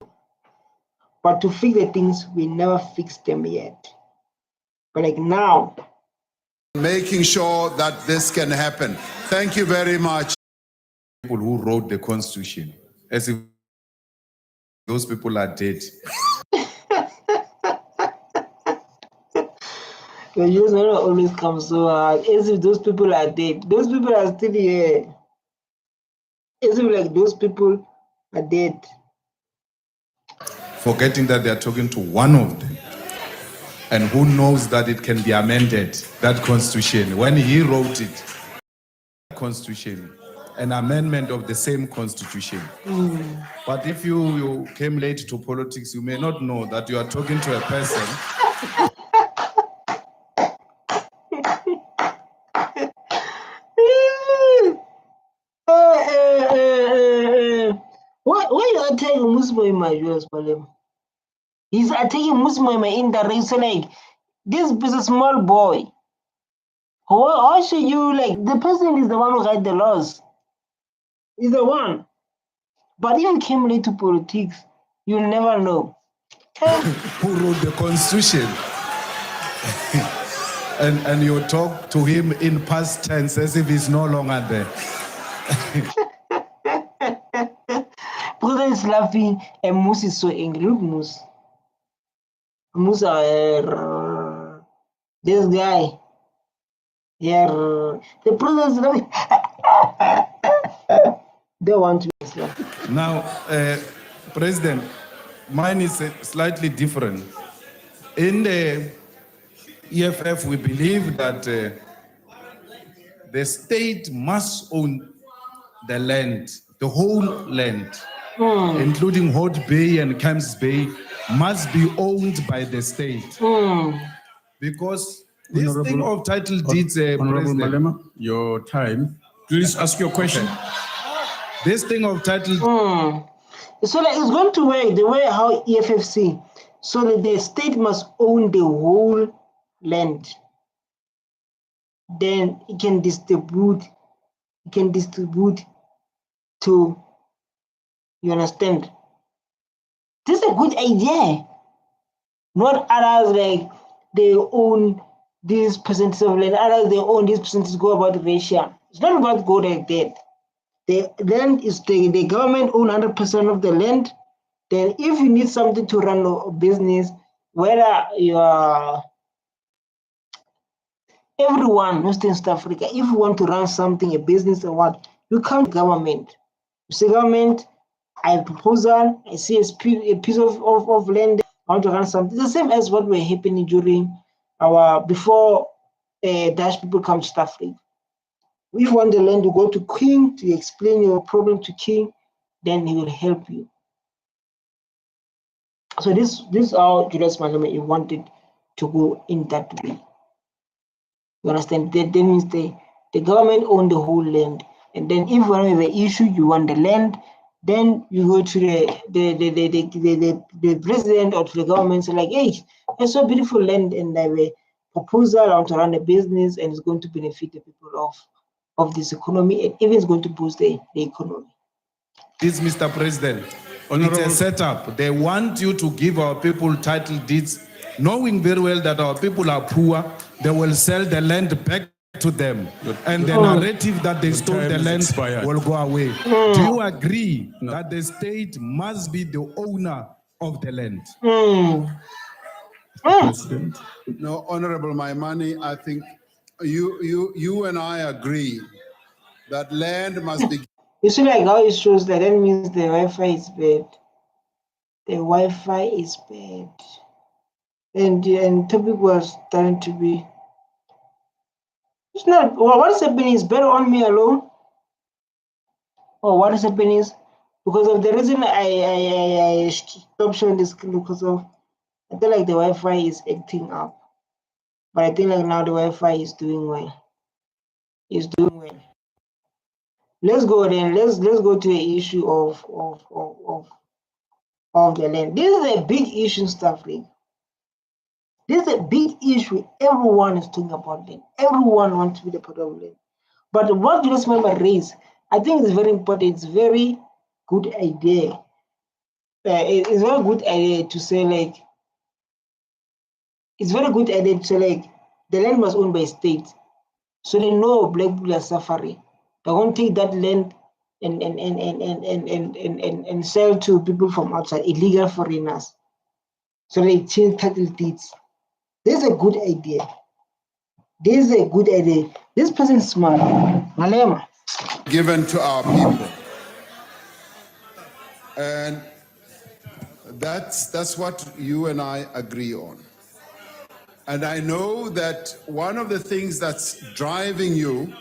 but to fix the things, we never fixed them yet. But like now, making sure that this can happen. Thank you very much. People who wrote the Constitution, as if those people are dead. the news always comes so hard, as if those people are dead. Those people are still here. As if like those people are dead. Forgetting that they are talking to one of them. And who knows that it can be amended, that Constitution. When he wrote it, Constitution, an amendment of the same Constitution. But if you came late to politics, you may not know that you are talking to a person. Why you attacking Muslim Majuas, Palem? He's attacking Muslim in the race. Like, this is a small boy. How should you, like, the president is the one who write the laws. He's the one. But if you came late to politics, you'll never know. Who wrote the Constitution? and you talk to him in past tense as if he's no longer there. President is laughing and Moose is so angry. Look, Moose. Moose, this guy. Yeah, the president is laughing. They want to be laughing. Now, President, mine is slightly different. In the EFF, we believe that the state must own the land, the whole land, including Hot Bay and Camps Bay, must be owned by the state. Because this thing of title deeds, Honorable President, Malema, your time. Please ask your question. this thing of title. So like it's going to work the way how EFF see. So that the state must own the whole land. Then it can distribute. To, you understand? This is a good idea. Not others like they own this percentage of land, others they own this percentage, go about ratio. It's not about go like that. The land is the government own 100% of the land. Then if you need something to run a business, whether you are everyone who's in South Africa, if you want to run something, a business or what, you come to government. You say, government, I have a proposal, I see a piece of land, I want to run something. The same as what were happening during before Dutch people come to South Africa. If you want the land, you go to King to explain your problem to King, then he will help you. So this is how Julius Malema wanted to go in that way. You understand? That means the government own the whole land. And then if one of the issue you want the land, then you go to the president or to the government, say like, hey, it's so beautiful land and I have a proposal, I want to run a business and it's going to benefit the people of this economy and even it's going to boost the economy. This, Mr. President, Honorable- It's a setup. They want you to give our people title deeds, knowing very well that our people are poor. They will sell the land back to them. And the narrative that they stole time the is land expired. will go away. Do you agree that the state must be the owner of the land? President. No, Honorable Maimani, I think you and I agree that land must be You see, like how it shows that means the Wi-Fi is bad. The Wi-Fi is bad, and topic was starting to be. It's not. Well, what is happening is better on me alone. Or what is happening is because of the reason I stopped showing this because of I feel like the Wi-Fi is acting up, but I think like now the Wi-Fi is doing well. It's doing well. Let's go then. Let's go to the issue of the land. This is a big issue, stuff like. This is a big issue. Everyone is talking about land. Everyone wants to be the part of land. But what Julius Member raised, I think it's very important. It's very good idea. It's a very good idea to say like. It's very good idea to say like the land was owned by state, so they know black people are suffering. They're going to take that land and sell to people from outside, illegal foreigners. So they change title deeds. This is a good idea. This is a good idea. This person is smart. Malema. given to our people. And that's what you and I agree on. And I know that one of the things that's driving you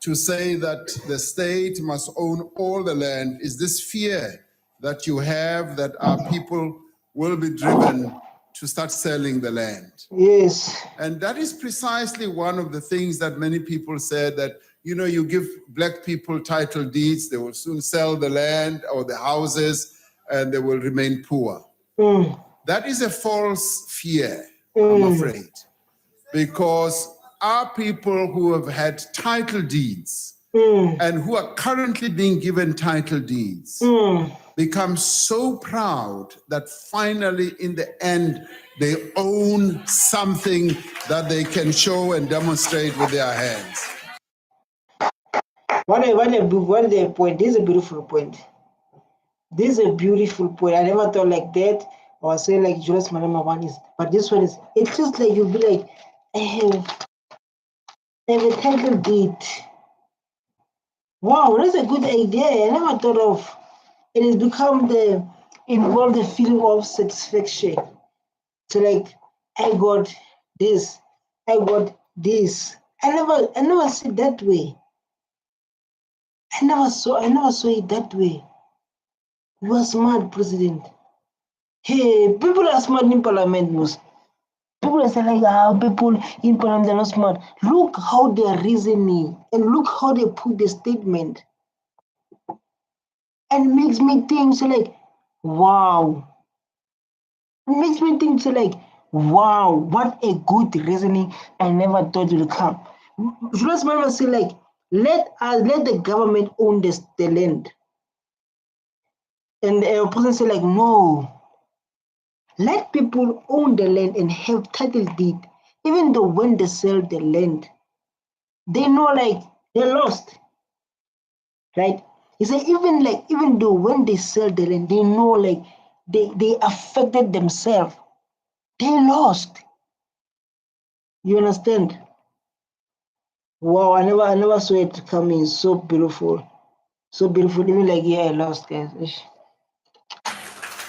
to say that the state must own all the land is this fear that you have that our people will be driven to start selling the land. Yes. And that is precisely one of the things that many people said that, you know, you give black people title deeds, they will soon sell the land or the houses and they will remain poor. That is a false fear, I'm afraid, because our people who have had title deeds and who are currently being given title deeds become so proud that finally in the end they own something that they can show and demonstrate with their hands. What a point. This is a beautiful point. This is a beautiful point. I never thought like that. Or say like Julius Malema one is, but this one is. It's just like you'll be like, I have a title deed. Wow, that's a good idea. I never thought of. It has become involved the feeling of satisfaction. So like, I got this. I got this. I never see it that way. I never saw it that way. You are smart, President. Hey, people are smart in Parliament, most. People are saying like, people in Parliament are not smart. Look how they are reasoning and look how they put the statement. And it makes me think, so like, wow. It makes me think, so like, wow, what a good reasoning. I never thought it would come. Julius Malema say like, let the government own the land. And the person say like, no. Let people own the land and have title deed. Even though when they sell the land, they know like they're lost. Right? He said even though when they sell the land, they know like they affected themselves. They lost. You understand? Wow, I never saw it coming. So beautiful. So beautiful. Even like, yeah, I lost, guys.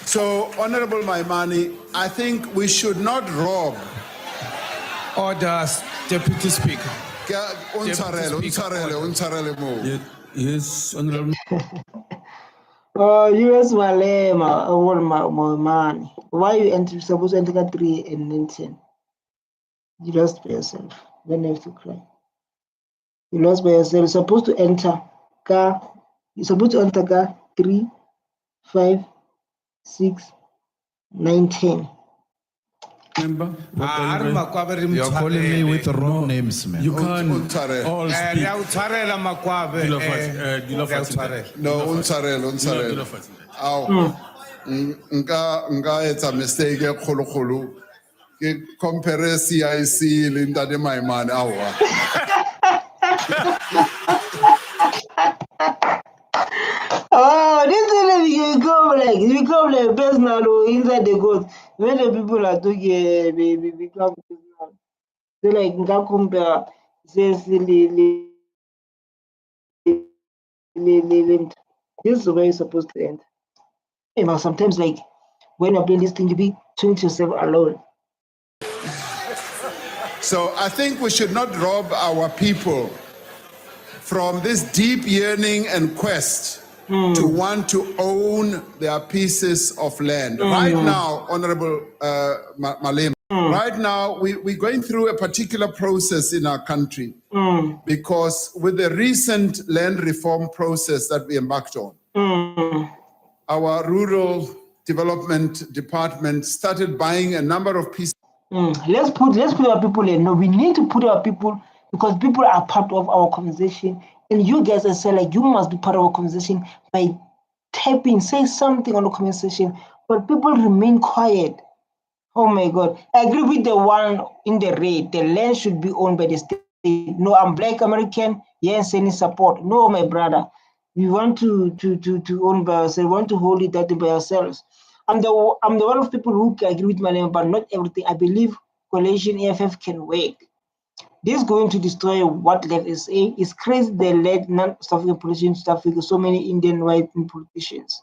So, Honorable Maimani, I think we should not rob. Order, Deputy Speaker. Unsarele mo. Yes, Honorable. US Malema, my man. Why you supposed to enter 3 and 10? You lost by yourself. Don't have to cry. You lost by yourself. You're supposed to enter car. You're supposed to enter car 3, 5, 6, 9, 10. Remember? You're calling me with the wrong names, man. You can't all speak. No, unsarele. Ow. nka etsa mistake e kgolo-kgolo ke compare CIC le ntate Maimane aowa. Oh, this is like you become like personal inside the court. When the people are talking, they become personal. So like nka compare says this is where you're supposed to end. You know, sometimes like when you're doing this thing, you be doing to yourself alone. So I think we should not rob our people from this deep yearning and quest to want to own their pieces of land. Right now, Honorable Malema, right now we're going through a particular process in our country because with the recent land reform process that we embarked on, our rural development department started buying a number of pieces. Let's put our people in. No, we need to put our people because people are part of our conversation, and you guys are saying like you must be part of our conversation by typing, say something on the conversation. But people remain quiet. Oh my God! I agree with the one in the red. The land should be owned by the state. No, I'm Black American. Yes, any support. No, my brother. We want to own by ourselves. We want to hold it that by ourselves. I'm the one of people who agree with my name, but not everything. I believe coalition EFF can work. This is going to destroy what left is a. It's crazy they let non-South African politicians stuff with so many Indian white politicians.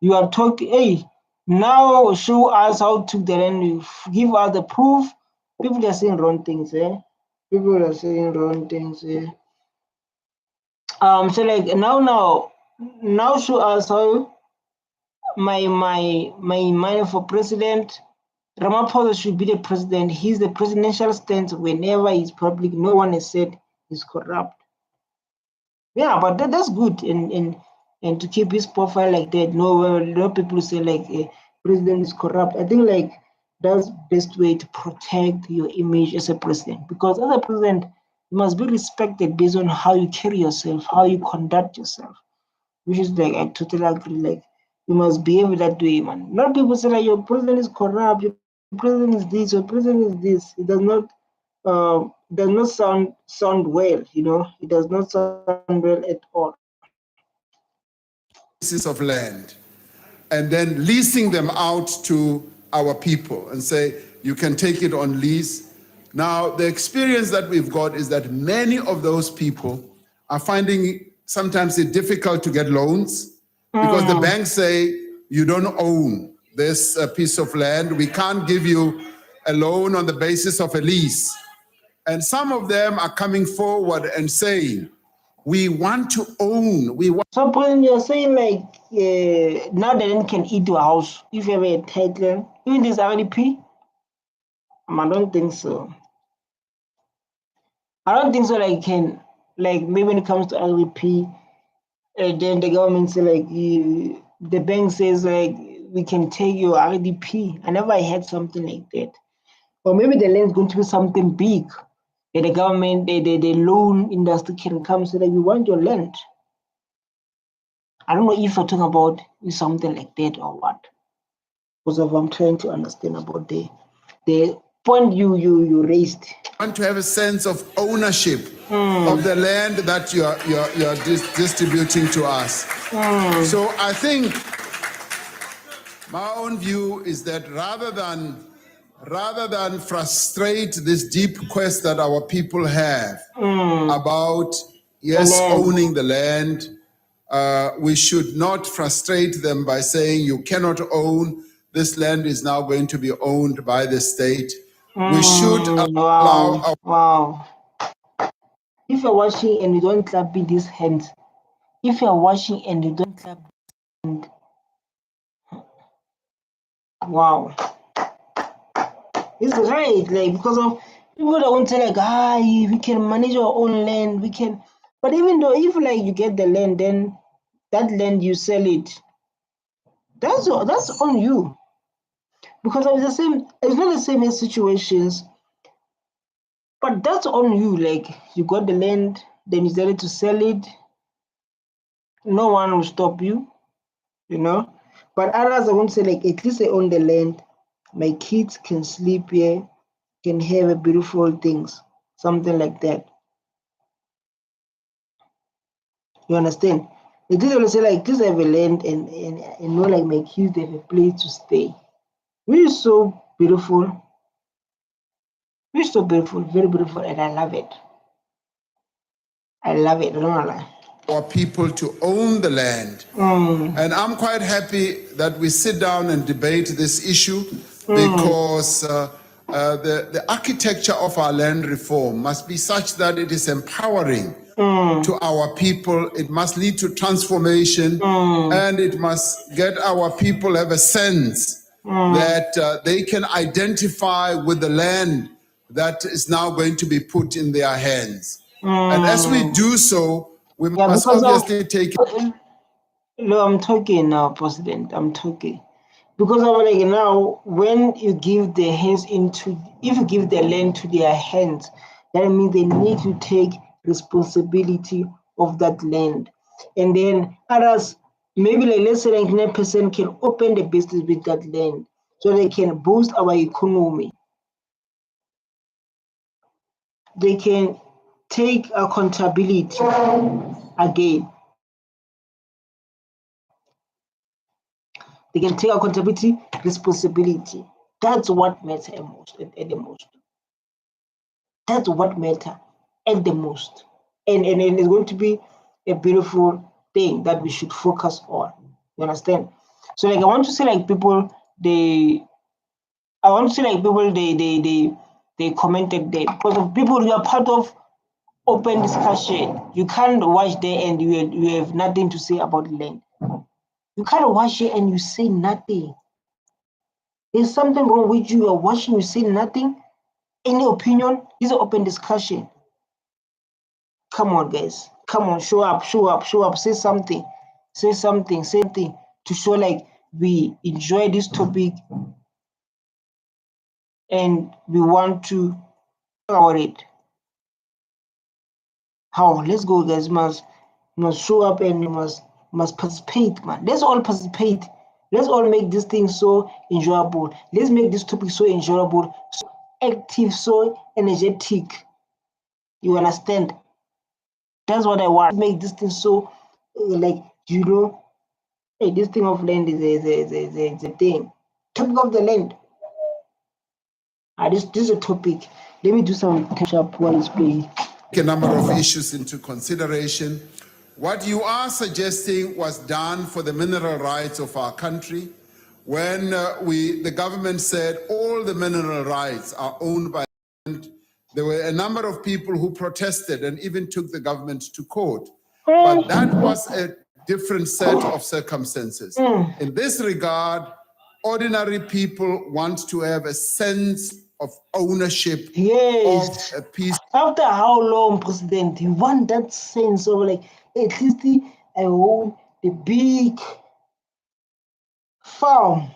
You are talking, hey, now show us how to the land. You give us the proof. People are saying wrong things, eh? People are saying wrong things, eh? So like now show us how my mind for president. Ramaphosa should be the president. He's the presidential stance whenever he's public. No one has said he's corrupt. Yeah, but that's good and to keep his profile like that. No people say like president is corrupt. I think like that's best way to protect your image as a president because as a president you must be respected based on how you carry yourself, how you conduct yourself. Which is like I totally agree. Like you must behave that way, man. Not people say like your president is corrupt, your president is this, your president is this. It does not sound well, you know. It does not sound well at all. Pieces of land and then leasing them out to our people and say, you can take it on lease. Now, the experience that we've got is that many of those people are finding sometimes it difficult to get loans because the banks say, you don't own this piece of land. We can't give you a loan on the basis of a lease. And some of them are coming forward and saying, we want to own, we want. So, President, you're saying like now the land can eat your house if you have a title, even this RDP? I don't think so. I don't think so. Like can like maybe when it comes to RDP, then the government say like the bank says like we can take your RDP. I never had something like that. Or maybe the land is going to be something big. And the government, the loan industry can come and say that we want your land. I don't know if you're talking about something like that or what. Because I'm trying to understand about the point you raised. Want to have a sense of ownership of the land that you're distributing to us. So I think my own view is that rather than frustrate this deep quest that our people have about owning the land, we should not frustrate them by saying you cannot own. This land is now going to be owned by the state. We should allow Wow. If you're watching and you don't clap with these hands, if you're watching and you don't clap, wow. It's right, like because of people that won't say like, we can manage our own land, we can. But even though if like you get the land, then that land you sell it. That's on you. Because it's the same. It's not the same as situations. But that's on you. Like you got the land, then you decided to sell it. No one will stop you, you know. But others are going to say, like, at least I own the land. My kids can sleep here, can have a beautiful things, something like that. You understand? At least I will say, like, at least I have a land and know, like, my kids, they have a place to stay. Which is so beautiful. Which is so beautiful, very beautiful, and I love it. I love it, I don't wanna lie. For people to own the land. And I'm quite happy that we sit down and debate this issue because the architecture of our land reform must be such that it is empowering to our people. It must lead to transformation and it must get our people have a sense that they can identify with the land that is now going to be put in their hands. And as we do so, we must obviously take it. No, I'm talking now, President. I'm talking. Because I'm like, now, when you give the hands into, if you give the land to their hands, that means they need to take responsibility of that land. And then others, maybe like let's say like 9% can open the business with that land so they can boost our economy. They can take accountability again. They can take accountability, responsibility. That's what matters at the most. That's what matters at the most. And it's going to be a beautiful thing that we should focus on. You understand? So like I want to say like people they commented there because of people who are part of open discussion. You can't watch there and you have nothing to say about land. You can't watch it and you say nothing. There's something wrong with you. You're watching, you say nothing. Any opinion? This is an open discussion. Come on, guys. Come on, show up. Say something. Say something to show like we enjoy this topic and we want to talk about it. How? Let's go, guys. Must show up and you must participate, man. Let's all participate. Let's all make this thing so enjoyable. Let's make this topic so enjoyable, so active, so energetic. You understand? That's what I want. Make this thing so, like, you know, hey, this thing of land is a thing. Topic of the land. This is a topic. Let me do some catch up while it's playing. A number of issues into consideration. What you are suggesting was done for the mineral rights of our country when the government said all the mineral rights are owned by. There were a number of people who protested and even took the government to court. But that was a different set of circumstances. In this regard, ordinary people want to have a sense of ownership of a piece. After how long, President, you want that sense of like, at least I own the big farm,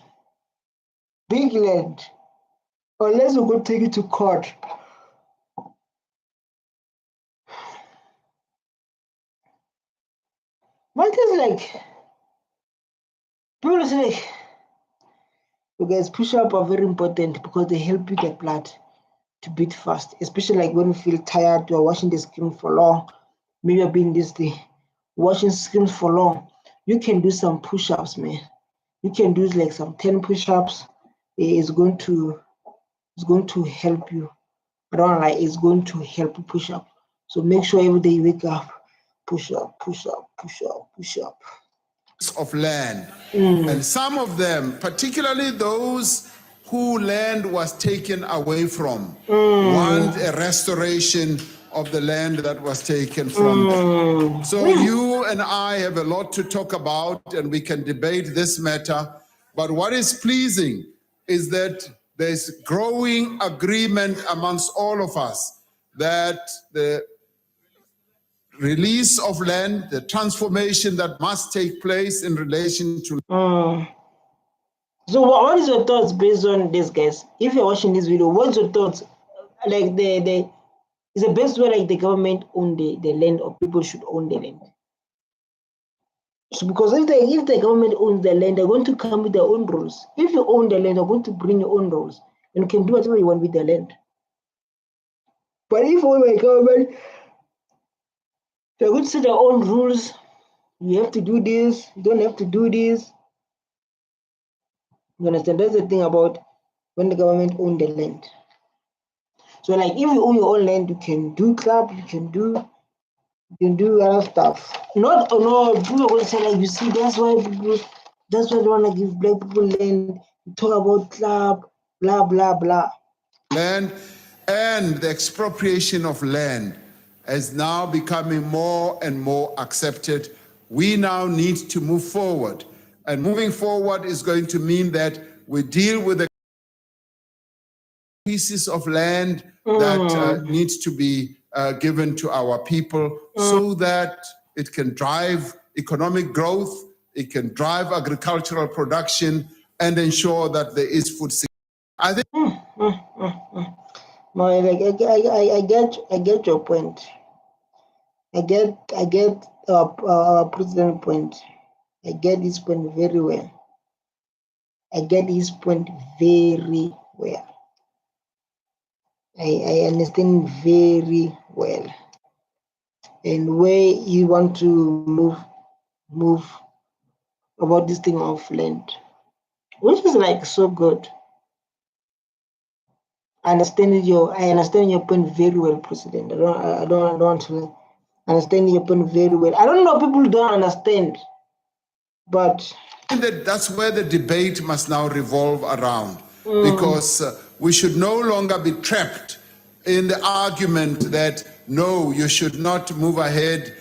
big land, unless we go take it to court. What is like, people say like, you guys, push-up are very important because they help you get blood to beat fast, especially like when you feel tired, you're watching the screen for long, maybe you've been this day, watching screens for long, you can do some push-ups, man. You can do like some 10 push-ups. It's going to help you. I don't like it's going to help you push up. So make sure every day you wake up, push up. Of land. And some of them, particularly those who land was taken away from, want a restoration of the land that was taken from them. So you and I have a lot to talk about and we can debate this matter. But what is pleasing is that there's growing agreement amongst all of us that the release of land, the transformation that must take place in relation to. So what is your thoughts based on this, guys? If you're watching this video, what's your thoughts? Like is the best way like the government own the land or people should own the land? So because if the government owns the land, they're going to come with their own rules. If you own the land, they're going to bring your own rules and you can do whatever you want with the land. But if owned by government, they're going to set their own rules. You have to do this, you don't have to do this. You understand? That's the thing about when the government owns the land. So like if you own your own land, you can do club, you can do other stuff. No, people are going to say like, you see, that's why they want to give black people land. You talk about club, blah blah blah. Land and the expropriation of land is now becoming more and more accepted. We now need to move forward. And moving forward is going to mean that we deal with the pieces of land that needs to be given to our people so that it can drive economic growth, it can drive agricultural production, and ensure that there is food security. I think I get your point. I get President point. I get his point very well. I get his point very well. I understand very well. And where you want to move about this thing of land, which is like so good. I understand your point very well, President. I don't want to understand your point very well. I don't know, people don't understand, but that's where the debate must now revolve around, because we should no longer be trapped in the argument that no, you should not move ahead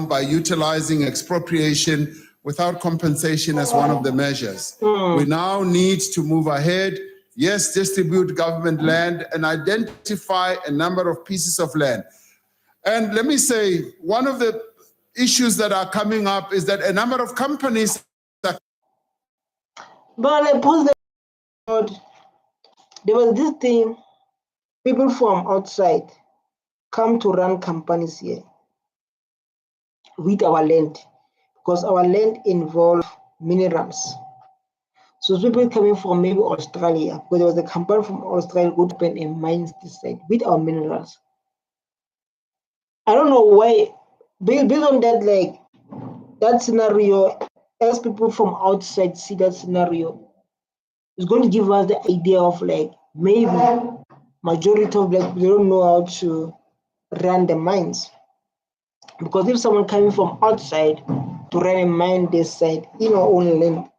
by utilizing expropriation without compensation as one of the measures. We now need to move ahead. Yes, distribute government land and identify a number of pieces of land. And let me say, one of the issues that are coming up is that a number of companies are... But there was this thing, people from outside come to run companies here with our land, because our land involves minerals. So people coming from maybe Australia, because there was a company from Australia who opened a mines this side with our minerals. I don't know why, based on that, like that scenario, as people from outside see that scenario, it's going to give us the idea of like maybe majority of black people don't know how to run the mines. Because if someone coming from outside to run a mine this side in our own land,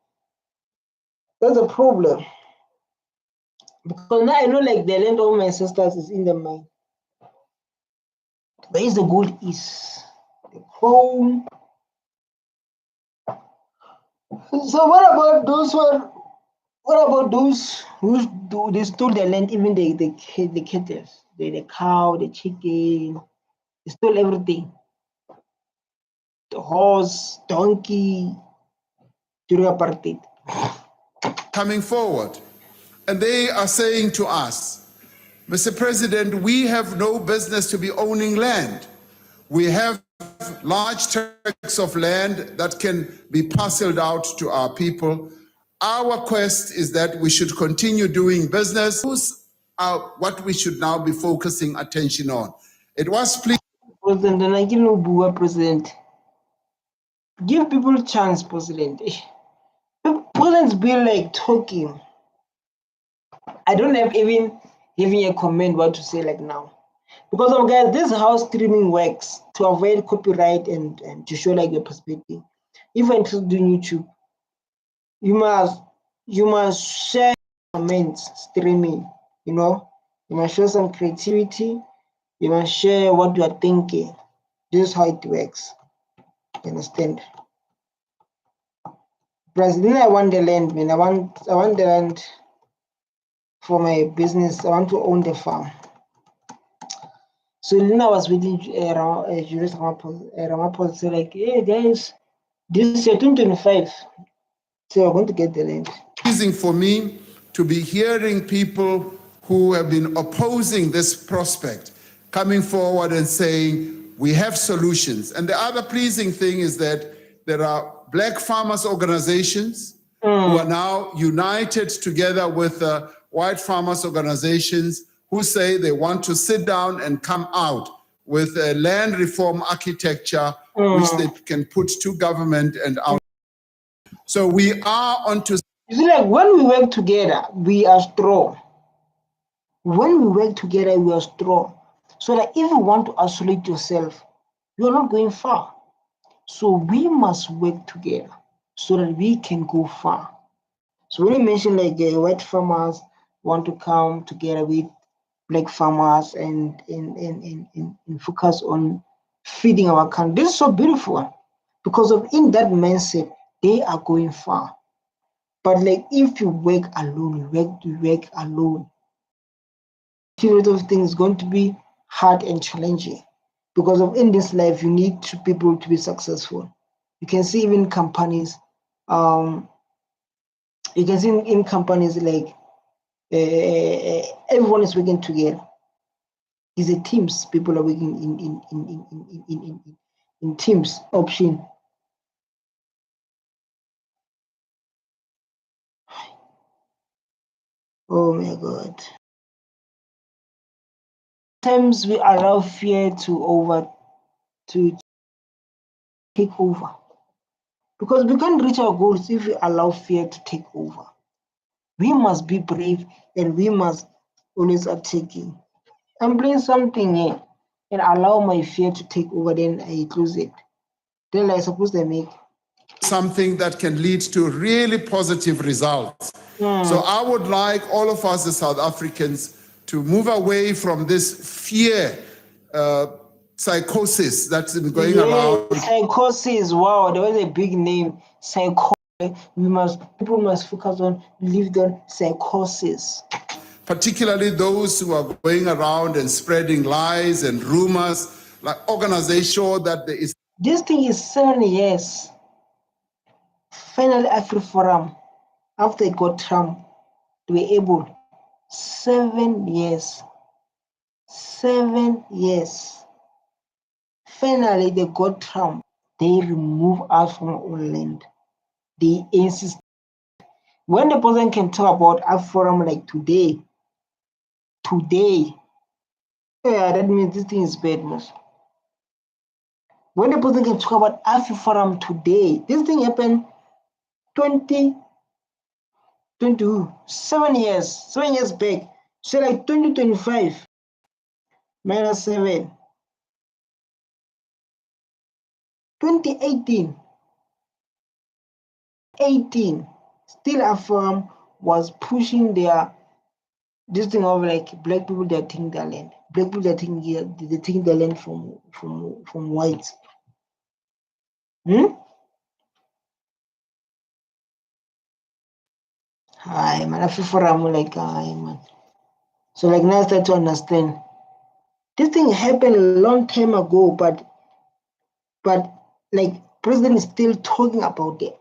that's a problem. Because now I know like the land of my ancestors is in the mine. Where is the gold is? The chrome. So what about those who they stole their land, even the cattle, the cow, the chicken, they stole everything. The horse, donkey, during apartheid. Coming forward, and they are saying to us, Mr. President, we have no business to be owning land. We have large tracts of land that can be parceled out to our people. Our quest is that we should continue doing business. Those are what we should now be focusing attention on. It was pleasing. President, and I give no bua, President. Give people a chance, President. President's been like talking. I don't have even a comment what to say like now. Because guys, this is how streaming works to avoid copyright and to show like your perspective. If you're interested in YouTube, you must share comments streaming, you know. You must show some creativity, you must share what you are thinking. This is how it works. You understand? President, I want the land, man. I want the land for my business. I want to own the farm. So then I was waiting Julius Ramaphosa say like, hey guys, this is 2025. So we're going to get the land. Pleasing for me to be hearing people who have been opposing this prospect coming forward and saying we have solutions. And the other pleasing thing is that there are black farmers organizations who are now united together with white farmers organizations who say they want to sit down and come out with a land reform architecture which they can put to government and out. So we are onto. You see, like when we work together, we are strong. When we work together, we are strong. So that if you want to isolate yourself, you are not going far. So we must work together so that we can go far. So when you mention like white farmers want to come together with black farmers and focus on feeding our country, this is so beautiful because of in that mindset they are going far. But like if you work alone, you work alone, a lot of things going to be hard and challenging because of in this life you need people to be successful. You can see even companies, you can see in companies like everyone is working together. It's a teams. People are working in teams option. Oh my God. Sometimes we allow fear to take over. Because we can't reach our goals if we allow fear to take over. We must be brave and we must always attacking. I'm playing something here and allow my fear to take over, then I close it. Then I suppose they make something that can lead to really positive results. So I would like all of us as South Africans to move away from this fear psychosis that's been going around. Psychosis, wow, that was a big name. Psychosis. People must focus on live on psychosis. Particularly those who are going around and spreading lies and rumors, like organizations that there is. This thing is 7 years. Finally, AfriForum, after it got Trump, they were able. 7 years. 7 years. Finally, they got Trump. They remove us from our land. They insist. When the person can talk about AfriForum like today, yeah, that means this thing is bad news. When the person can talk about AfriForum today, this thing happened 7 years back. So like 2025 minus 7. 2018, still AfriForum was pushing this thing of like black people that taking their land. Black people that taking their land from whites. Hi man, AfriForum like hi man. So like now I start to understand. This thing happened a long time ago, but like president is still talking about it.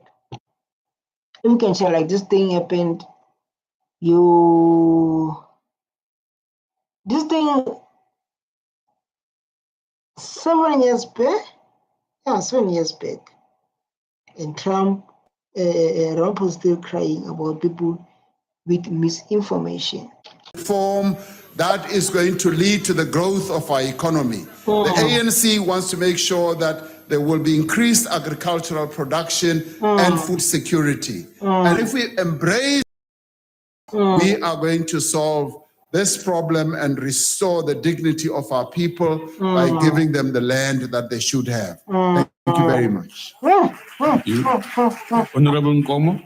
You can share like this thing happened. This thing 7 years back. Yeah, 7 years back. And Trump was still crying about people with misinformation. Reform that is going to lead to the growth of our economy. The ANC wants to make sure that there will be increased agricultural production and food security. And if we embrace, we are going to solve this problem and restore the dignity of our people by giving them the land that they should have. Thank you very much. Honorable Nkomo.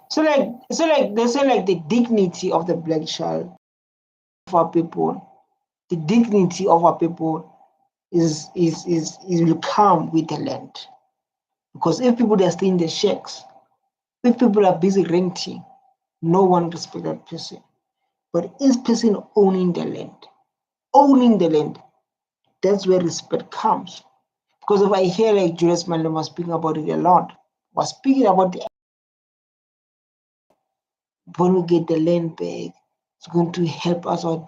So like they say like the dignity of the black child of our people, the dignity of our people is will come with the land. Because if people are staying in the shacks, if people are busy renting, no one respects that person. But is person owning the land, that's where respect comes. Because if I hear like Julius Malema was speaking about it a lot, was speaking about when we get the land back, it's going to help us out.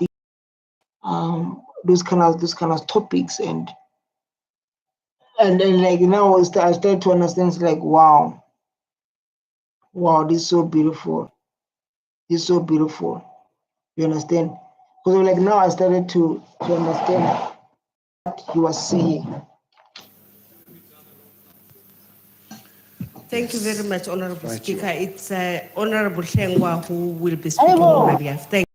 Those kind of topics, and And then like now I start to understand. It's like wow, this is so beautiful. This is so beautiful. You understand? Because like now I started to understand what he was saying. Thank you very much, Honorable Speaker. It's Honorable Shengwa who will be speaking on my behalf. Thank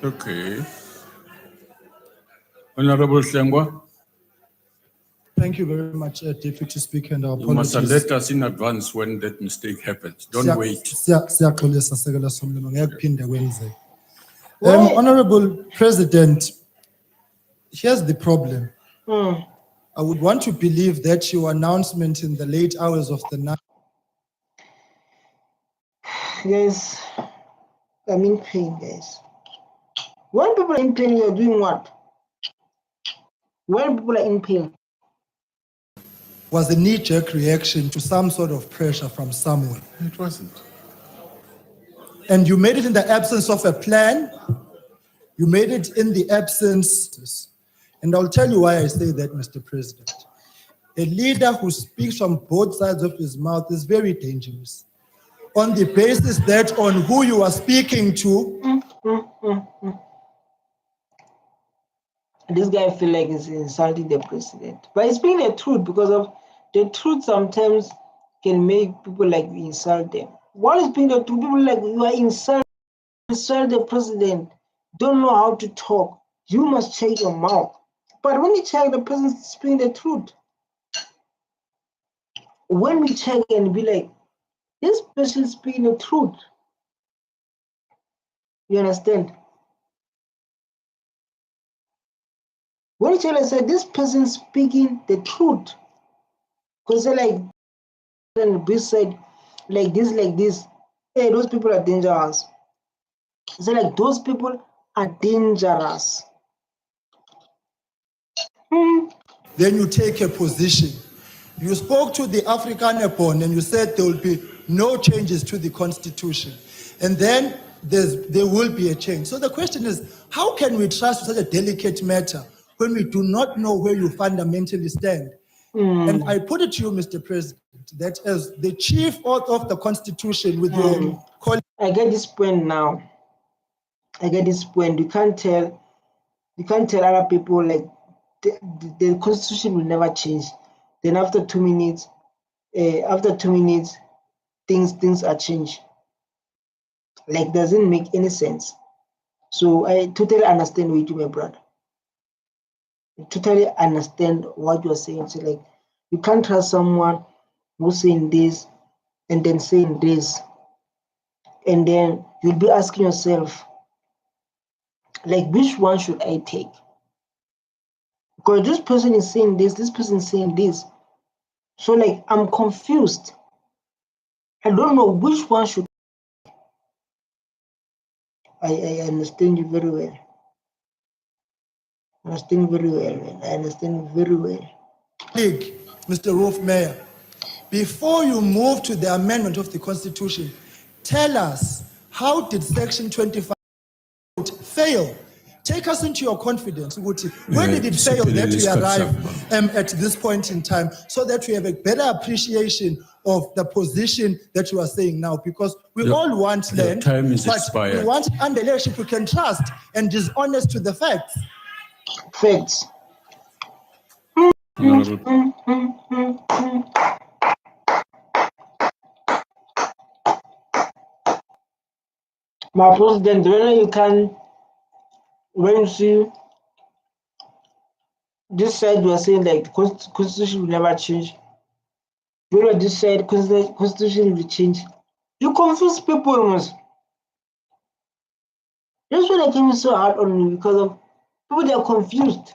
you. Okay. Honorable Sengwa, Thank you very much, Deputy Speaker, and our you must apologies. alert us in advance when that mistake happens. Don't wait. Siyaxolisa Sekela Somlilo, ngeke kuphinde kwenzeke. Why- Honorable President, here's the problem. Hmm. I would want to believe that your announcement in the late hours of the night Guys, I'm in pain, guys. When people are in pain, you're doing what? When people are in pain, was a knee-jerk reaction to some sort of pressure from someone. It wasn't. And you made it in the absence of a plan. You made it in the absence. And I'll tell you why I say that, Mr. President. A leader who speaks from both sides of his mouth is very dangerous. On the basis that on who you are speaking to, this guy feel like he's insulting the president. But he's speaking the truth because of the truth sometimes can make people like you insult them. What is being the truth? People like you are insult the president, don't know how to talk. You must check your mouth. But when you check the president speaking the truth, when we check and be like, this person speaking the truth. You understand? When you check and say this person speaking the truth, because they're like and be said like this, hey, those people are dangerous. So like those people are dangerous. then you take a position. You spoke to the Afrikaner and you said there will be no changes to the constitution. And then there will be a change. So the question is, how can we trust such a delicate matter when we do not know where you fundamentally stand? And I put it to you, Mr. President, that as the chief author of the constitution with your colleague, I get this point now. I get this point. You can't tell other people like the constitution will never change. Then after 2 minutes, things are changed. Like doesn't make any sense. So I totally understand what you, my brother. I totally understand what you're saying. So like you can't trust someone who's saying this and then saying this, and then you'll be asking yourself, like, which one should I take? Because this person is saying this person is saying this. So like I'm confused. I don't know which one should I understand you very well. I understand very well, man. I understand very well. Mr. Rolf Mayor, before you move to the amendment of the constitution, tell us, how did section 25 fail? Take us into your confidence. Where did it fail that we arrive at this point in time, so that we have a better appreciation of the position that you are saying now? Because we all want land, time is but expired. we want under leadership we can trust and is honest to the facts. Facts. Honorable. My president, when you see this side, you are saying like the constitution will never change. When this side, constitution will change. You confuse people almost. That's why they came so hard on me, because of people, they are confused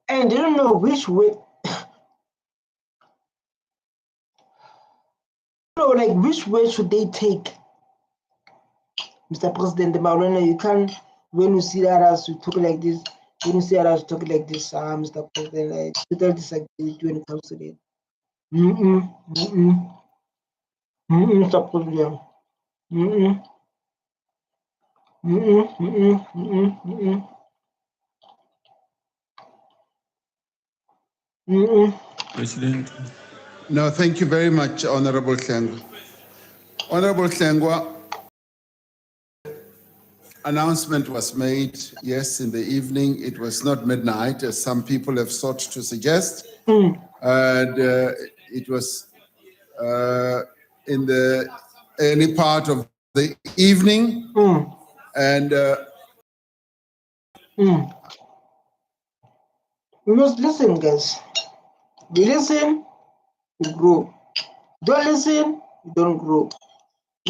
and they don't know which way. Like which way should they take? Mr. President, the Marina, you can't, when you see others you talk like this, when you see others talk like this, Mr. President, I totally disagree with you when it comes to that. Mr. President. President. No, thank you very much, Honorable Hlengwa. Honorable Hlengwa, announcement was made, yes, in the evening. It was not midnight, as some people have sought to suggest. And it was in the early part of the evening. And We must listen, guys. You listen, you grow. Don't listen, you don't grow.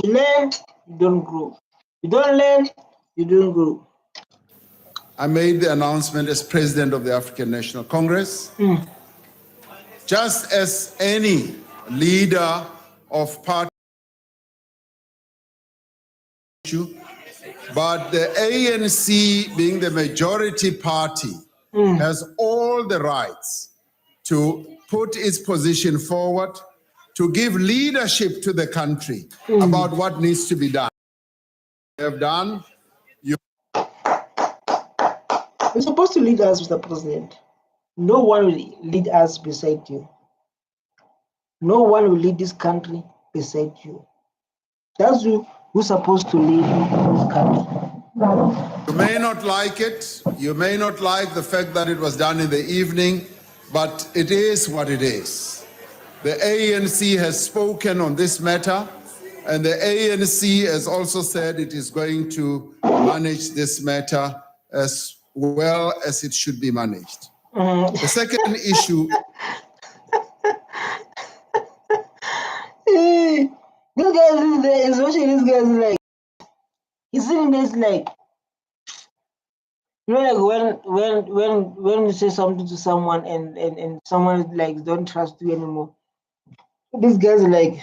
You learn, you don't grow. You don't learn, you don't grow. I made the announcement as president of the African National Congress. Just as any leader of party, but the ANC, being the majority party, has all the rights to put its position forward, to give leadership to the country about what needs to be done. Have done. You're supposed to lead us, Mr. President. No one will lead us beside you. No one will lead this country beside you. That's who's supposed to lead this country. You may not like it. You may not like the fact that it was done in the evening, but it is what it is. The ANC has spoken on this matter, and the ANC has also said it is going to manage this matter as well as it should be managed. The second issue. This guy is there, especially this guy is like, he's sitting there, like, you know, like when you say something to someone and someone like don't trust you anymore. This guy's like,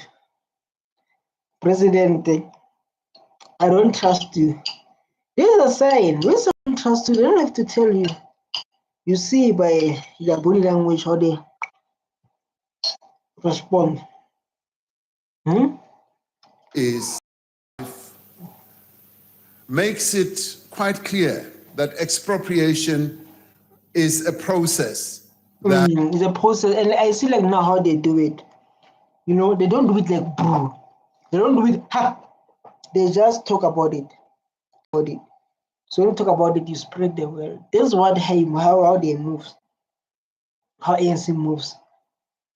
President, I don't trust you. This is a sign. When someone trusts you, they don't have to tell you. You see by their body language how they respond. Is makes it quite clear that expropriation is a process that It's a process, and I see like now how they do it. You know, they don't do it like boo. They don't do it ha. They just talk about it. So when you talk about it, you spread the word. This is what how they move, how ANC moves.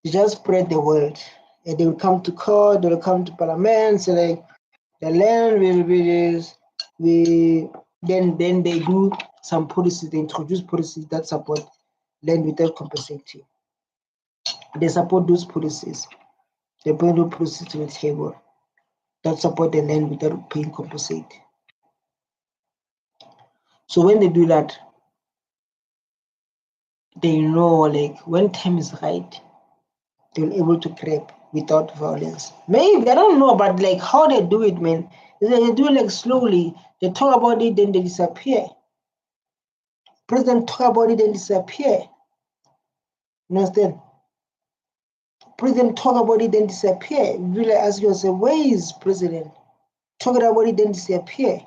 They just spread the word. And they will come to court, they will come to parliament, say like the land will be this, then they do some policies, they introduce policies that support land without compensating. They support those policies. They bring those policies to the table that support the land without paying compensate. So when they do that, they know like when time is right, they'll be able to grab without violence. Maybe I don't know, but like how they do it, man. They do it like slowly. They talk about it, then they disappear. President talk about it, then disappear. You understand? President talk about it, then disappear. You really ask yourself, where is president? Talking about it, then disappear.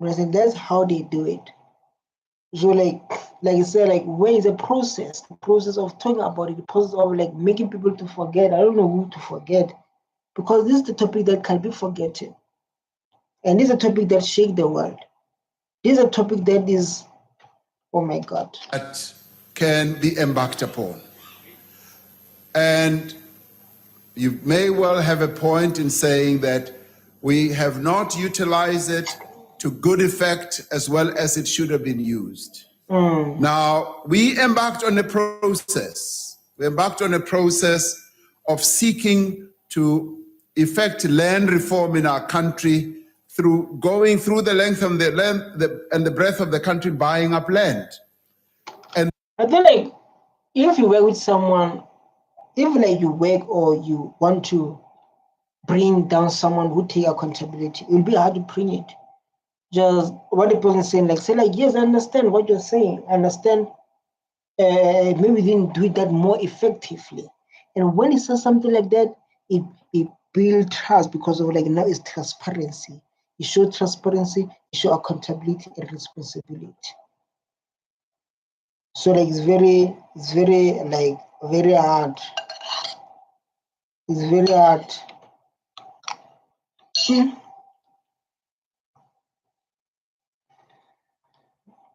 You understand? That's how they do it. So like I said, like where is the process of talking about it, the process of like making people to forget. I don't know who to forget, because this is the topic that can be forgotten, and this is a topic that shake the world. This is a topic that is, oh my God, that can be embarked upon. And you may well have a point in saying that we have not utilized it to good effect as well as it should have been used. Now, we embarked on a process. We embarked on a process of seeking to effect land reform in our country through going through the length and the breadth of the country, buying up land. And I feel like if you work with someone, if like you work or you want to bring down someone who take accountability, it will be hard to bring it. Just what the person is saying, like say like, yes, I understand what you're saying. I understand. Maybe we didn't do that more effectively. And when he says something like that, it builds trust, because of like now it's transparency. You show transparency, you show accountability and responsibility. So like it's very like very hard. It's very hard.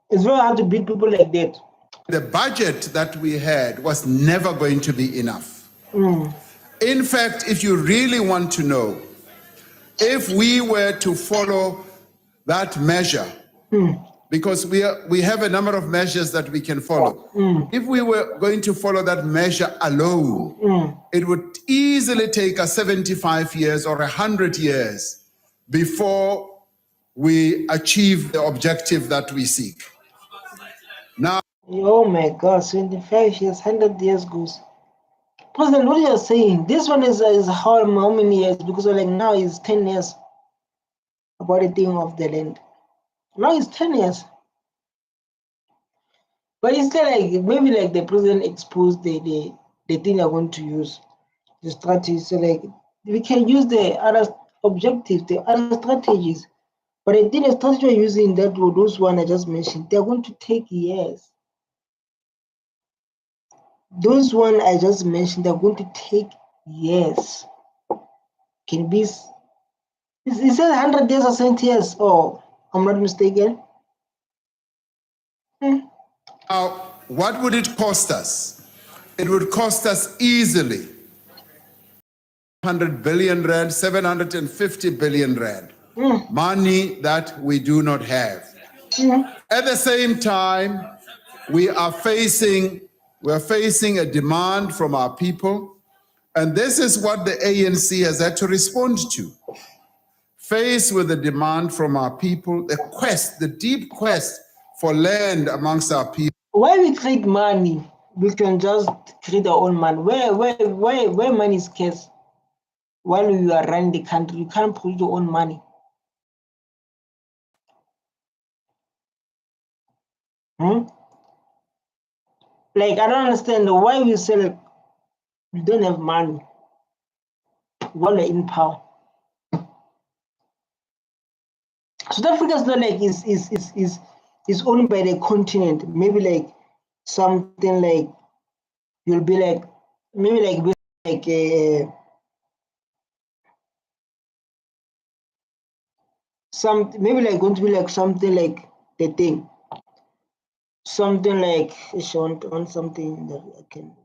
It's very hard to beat people like that. The budget that we had was never going to be enough. In fact, if you really want to know, if we were to follow that measure, because we have a number of measures that we can follow. If we were going to follow that measure alone, it would easily take us 75 years or 100 years before we achieve the objective that we seek. Now, Oh my God, 75 years, 100 years goes. President, what you're saying, this one is how many years? Because like now it's 10 years about the thing of the land. Now it's 10 years. But it's still like maybe like the president exposed the thing they're going to use, the strategy. So like we can use the other objectives, the other strategies. But I think the strategy we're using that those one I just mentioned, they're going to take years. Those one I just mentioned, they're going to take years. Can be, it says 100 days or 70 years. Oh, I'm not mistaken. Now, what would it cost us? It would cost us easily 100 billion rand, 750 billion rand, money that we do not have. At the same time, we are facing a demand from our people, and this is what the ANC has had to respond to. Faced with the demand from our people, the deep quest for land amongst our people. Why we create money? We can just create our own money. Where money is scarce? While you are running the country, you can't produce your own money. Like I don't understand why we say we don't have money while we're in power. South Africa is not like is owned by the continent. Maybe like something like you'll be like maybe like maybe like going to be like something like the thing. Something like on something that I can.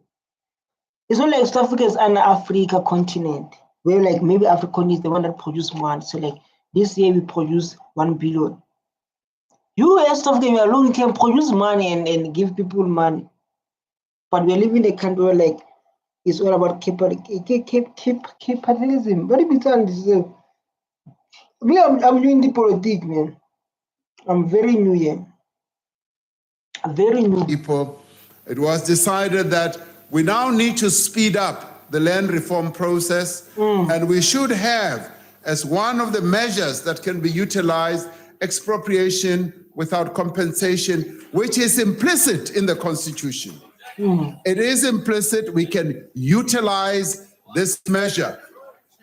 It's not like South Africa is an Africa continent where like maybe Africa is the one that produce money. So like this year we produce 1 billion. You as South Africa alone can produce money and give people money. But we're living in a country where like it's all about capitalism. But if it's I'm doing the politics, man. I'm very new here. Very new. People, it was decided that we now need to speed up the land reform process, and we should have, as one of the measures that can be utilized, expropriation without compensation, which is implicit in the Constitution. It is implicit. We can utilize this measure.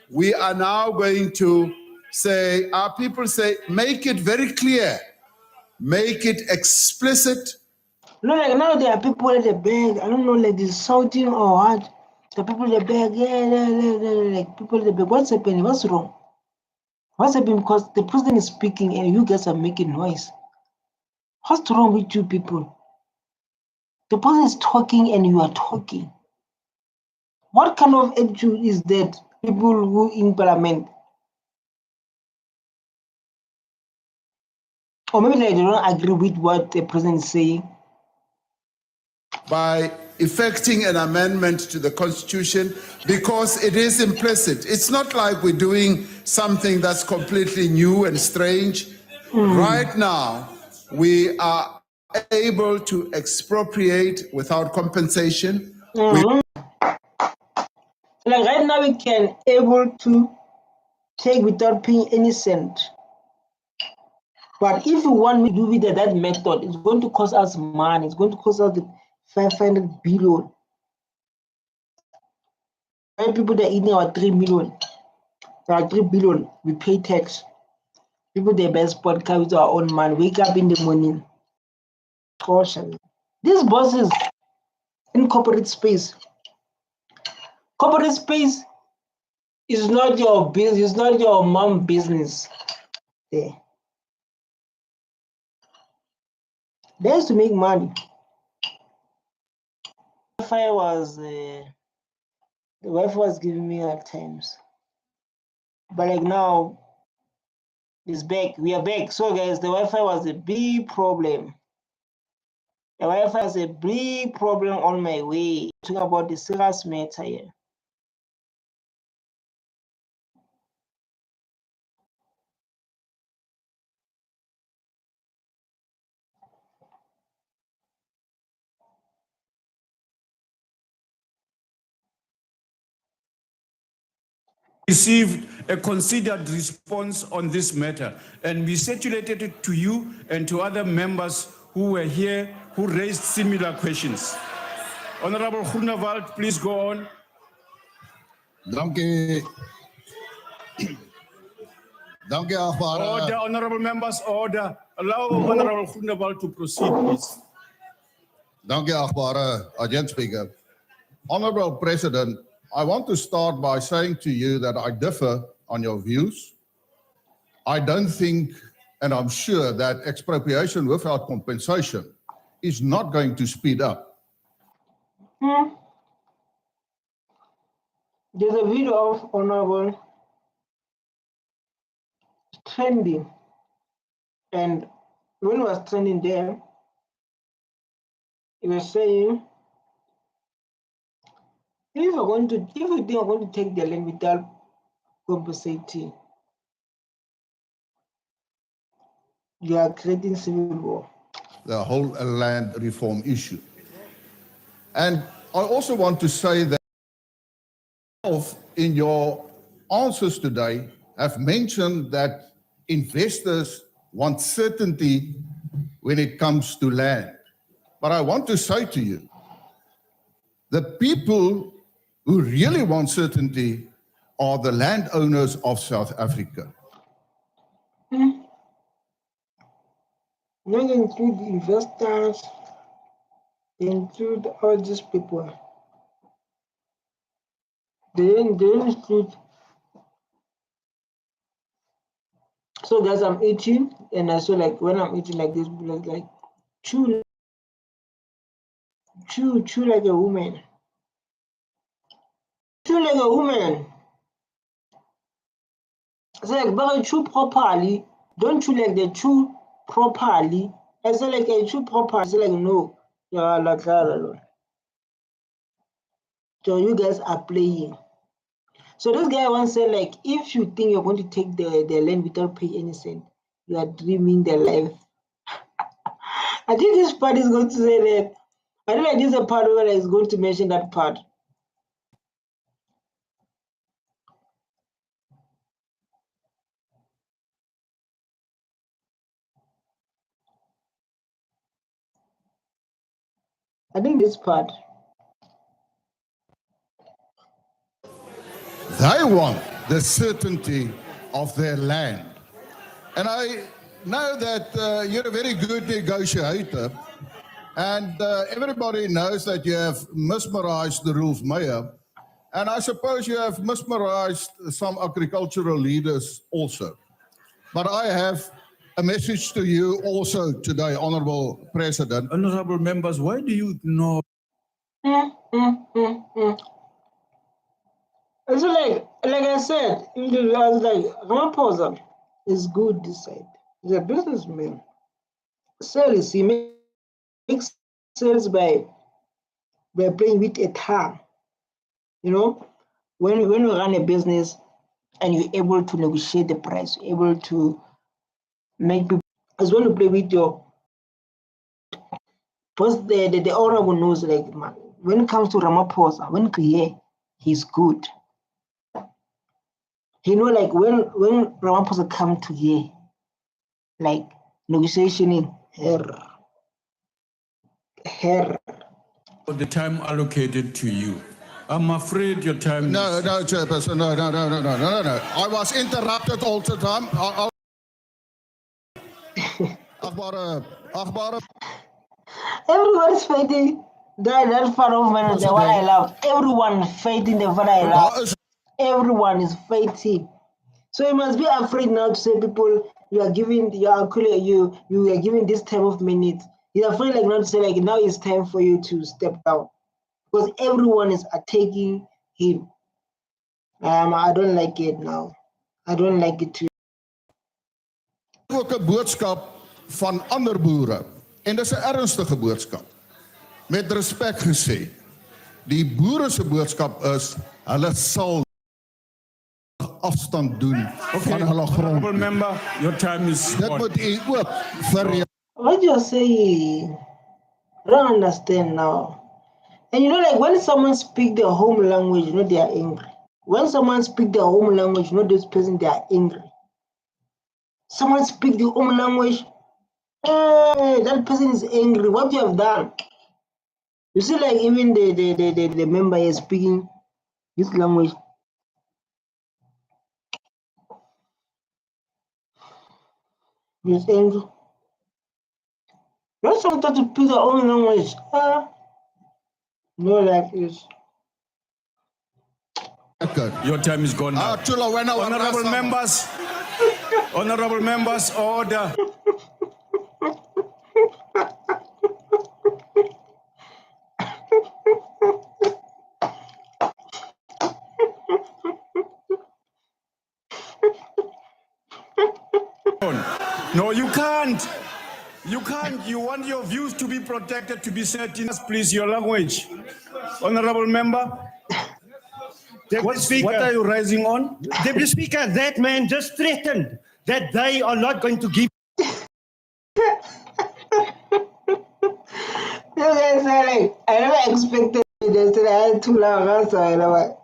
We are now going to say, our people say, make it very clear, make it explicit. No, like now there are people at the back. I don't know, like this shouting or what. The people at the back, like people at the back. What's happening? What's wrong? What's happening? Because the president is speaking and you guys are making noise. What's wrong with you people? The president is talking and you are talking. What kind of attitude is that? People who in parliament, or maybe they don't agree with what the president is saying. By effecting an amendment to the Constitution, because it is implicit. It's not like we're doing something that's completely new and strange. Right now, we are able to expropriate without compensation. Like right now, we can able to take without paying any cent. But if you want me to do with that method, it's going to cost us money. It's going to cost us the 500 billion. When people that eating our 3 million, our 3 billion, we pay tax. People they buy sport car with our own money. Wake up in the morning. Caution. These bosses in corporate space is not your business, it's not your mom business. There. They used to make money. The Wi-Fi was giving me hard times. But like now, it's back. We are back. So guys, the Wi-Fi was a big problem. The Wi-Fi was a big problem on my way. Talking about the serious matter here. Received a considered response on this matter, and we circulated it to you and to other members who were here who raised similar questions. Honorable Groenewald, please go on. Dankie. Dankie, agbare. Order, honorable members, order. Allow Honorable Groenewald to proceed, please. Dankie, agbare Adjunct Speaker. Honorable President, I want to start by saying to you that I differ on your views. I don't think, and I'm sure, that expropriation without compensation is not going to speed up. There's a video of Honorable trending, and when it was trending there, it was saying, if you think you're going to take the land without compensating, you are creating civil war. The whole land reform issue. And I also want to say that in your answers today have mentioned that investors want certainty when it comes to land. But I want to say to you, the people who really want certainty are the landowners of South Africa. They include investors, they include all these people. They include. So guys, I'm eating, and I saw like when I'm eating like this, like chew like a woman. Chew like a woman. It's like, but chew properly. Don't chew like the chew properly. I say like I chew properly. I say like no. Yeah, like that. So you guys are playing. So this guy once said like, if you think you're going to take the land without paying any cent, you are dreaming the life. I think this part is going to say that. I don't like this is a part where it's going to mention that part. I think this part. They want the certainty of their land. And I know that you're a very good negotiator, and everybody knows that you have mesmerized the Rolf Meyer, and I suppose you have mesmerized some agricultural leaders also. But I have a message to you also today, Honorable President. Honorable members, why do you ignore? It's like I said, I was like, Ramaphosa is good this side. He's a businessman. Sales, he makes sales by playing with a tongue. You know, when you run a business and you're able to negotiate the price, you're able to make people as well to play with your. First, the honorable knows like, man, when it comes to Ramaphosa, when here, he's good. You know, like when Ramaphosa come to here, like negotiation in her. The time allocated to you. I'm afraid your time No, Chairperson, no. I was interrupted all the time. Everyone's fighting that part of man, the one I love. Everyone fighting the one I love. Everyone is fighting. So you must be afraid now to say people you are giving you are giving this time of minutes. You're afraid like not to say like now it's time for you to step down because everyone is attacking him. I don't like it now. I don't like it too. Ook 'n boodskap van ander boere en dis 'n ernstige boodskap. Met respek gesê, die boere se boodskap is hulle sal afstand doen van hulle grond. Honorable member, your time is Dit on. moet u ook vir What you're saying, I don't understand now. And you know, like when someone speak their home language, you know they are angry. When someone speak their home language, you know this person they are angry. Someone speak the home language, hey, that person is angry. What you have done? You see, like even the member is speaking this language. He's angry. When someone try to speak their own language, no like this. Your time is gone now. Honorable members, order. No, you can't. You can't. You want your views to be protected, to be said in please your language. Honorable member. What are you rising on? Deputy Speaker, that man just threatened that they are not going to give. You guys are like, I never expected this. I had too long answer. I know.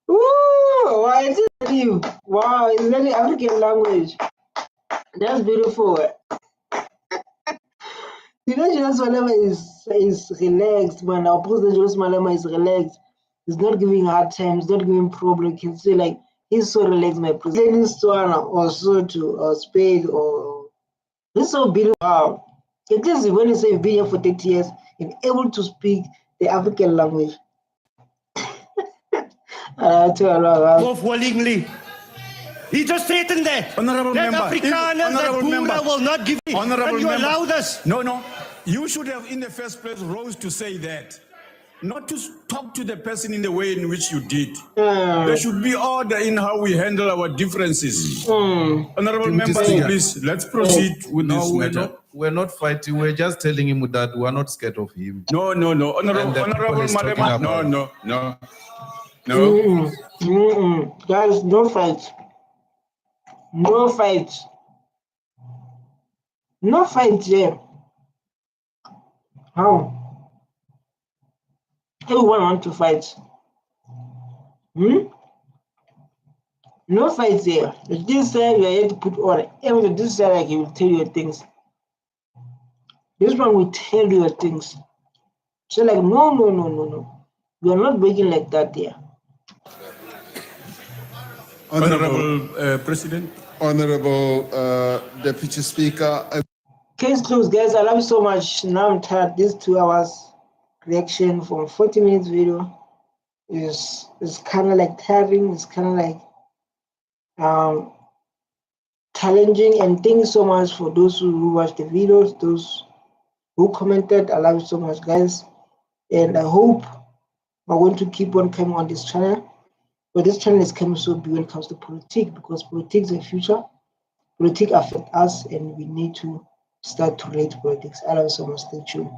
Ooh, why is it you? Wow, it's really African language. That's beautiful. You know, Julius Malema is relaxed, man. Our president Julius Malema is relaxed. He's not giving hard time. He's not giving problem. He's say like he's so relaxed, my president. Or so to Spain or he's so beautiful. Wow. At least when you say you've been here for 30 years, you're able to speak the African language. Off willingly. He just threatened that. Honorable that member. Afrikaners, that Boera will not give it. Honorable and you member. allow this. No. You should have in the first place rose to say that. Not to talk to the person in the way in which you did. There should be order in how we handle our differences. Honorable members, please, let's proceed with this matter. We're not fighting. We're just telling him that we're not scared of him. No. Honorable Malema, no. Guys, no fight. No fight. No fight there. How? Everyone want to fight. No fight there. This side you are here to put order. Everything this side like he will tell you things. This one will tell you things. So like no. You are not breaking like that there. Honorable President. Honorable Deputy Speaker. Case closed, guys. I love you so much. Now I'm tired. This 2 hours reaction from 40 minutes video is kind of like tiring. It's kind of like challenging. And thank you so much for those who watched the videos, those who commented. I love you so much, guys. And I hope we're going to keep on coming on this channel. But this channel is coming so big when it comes to politics, because politics is the future. Politics affect us, and we need to start to relate to politics. I love you so much. Stay tuned.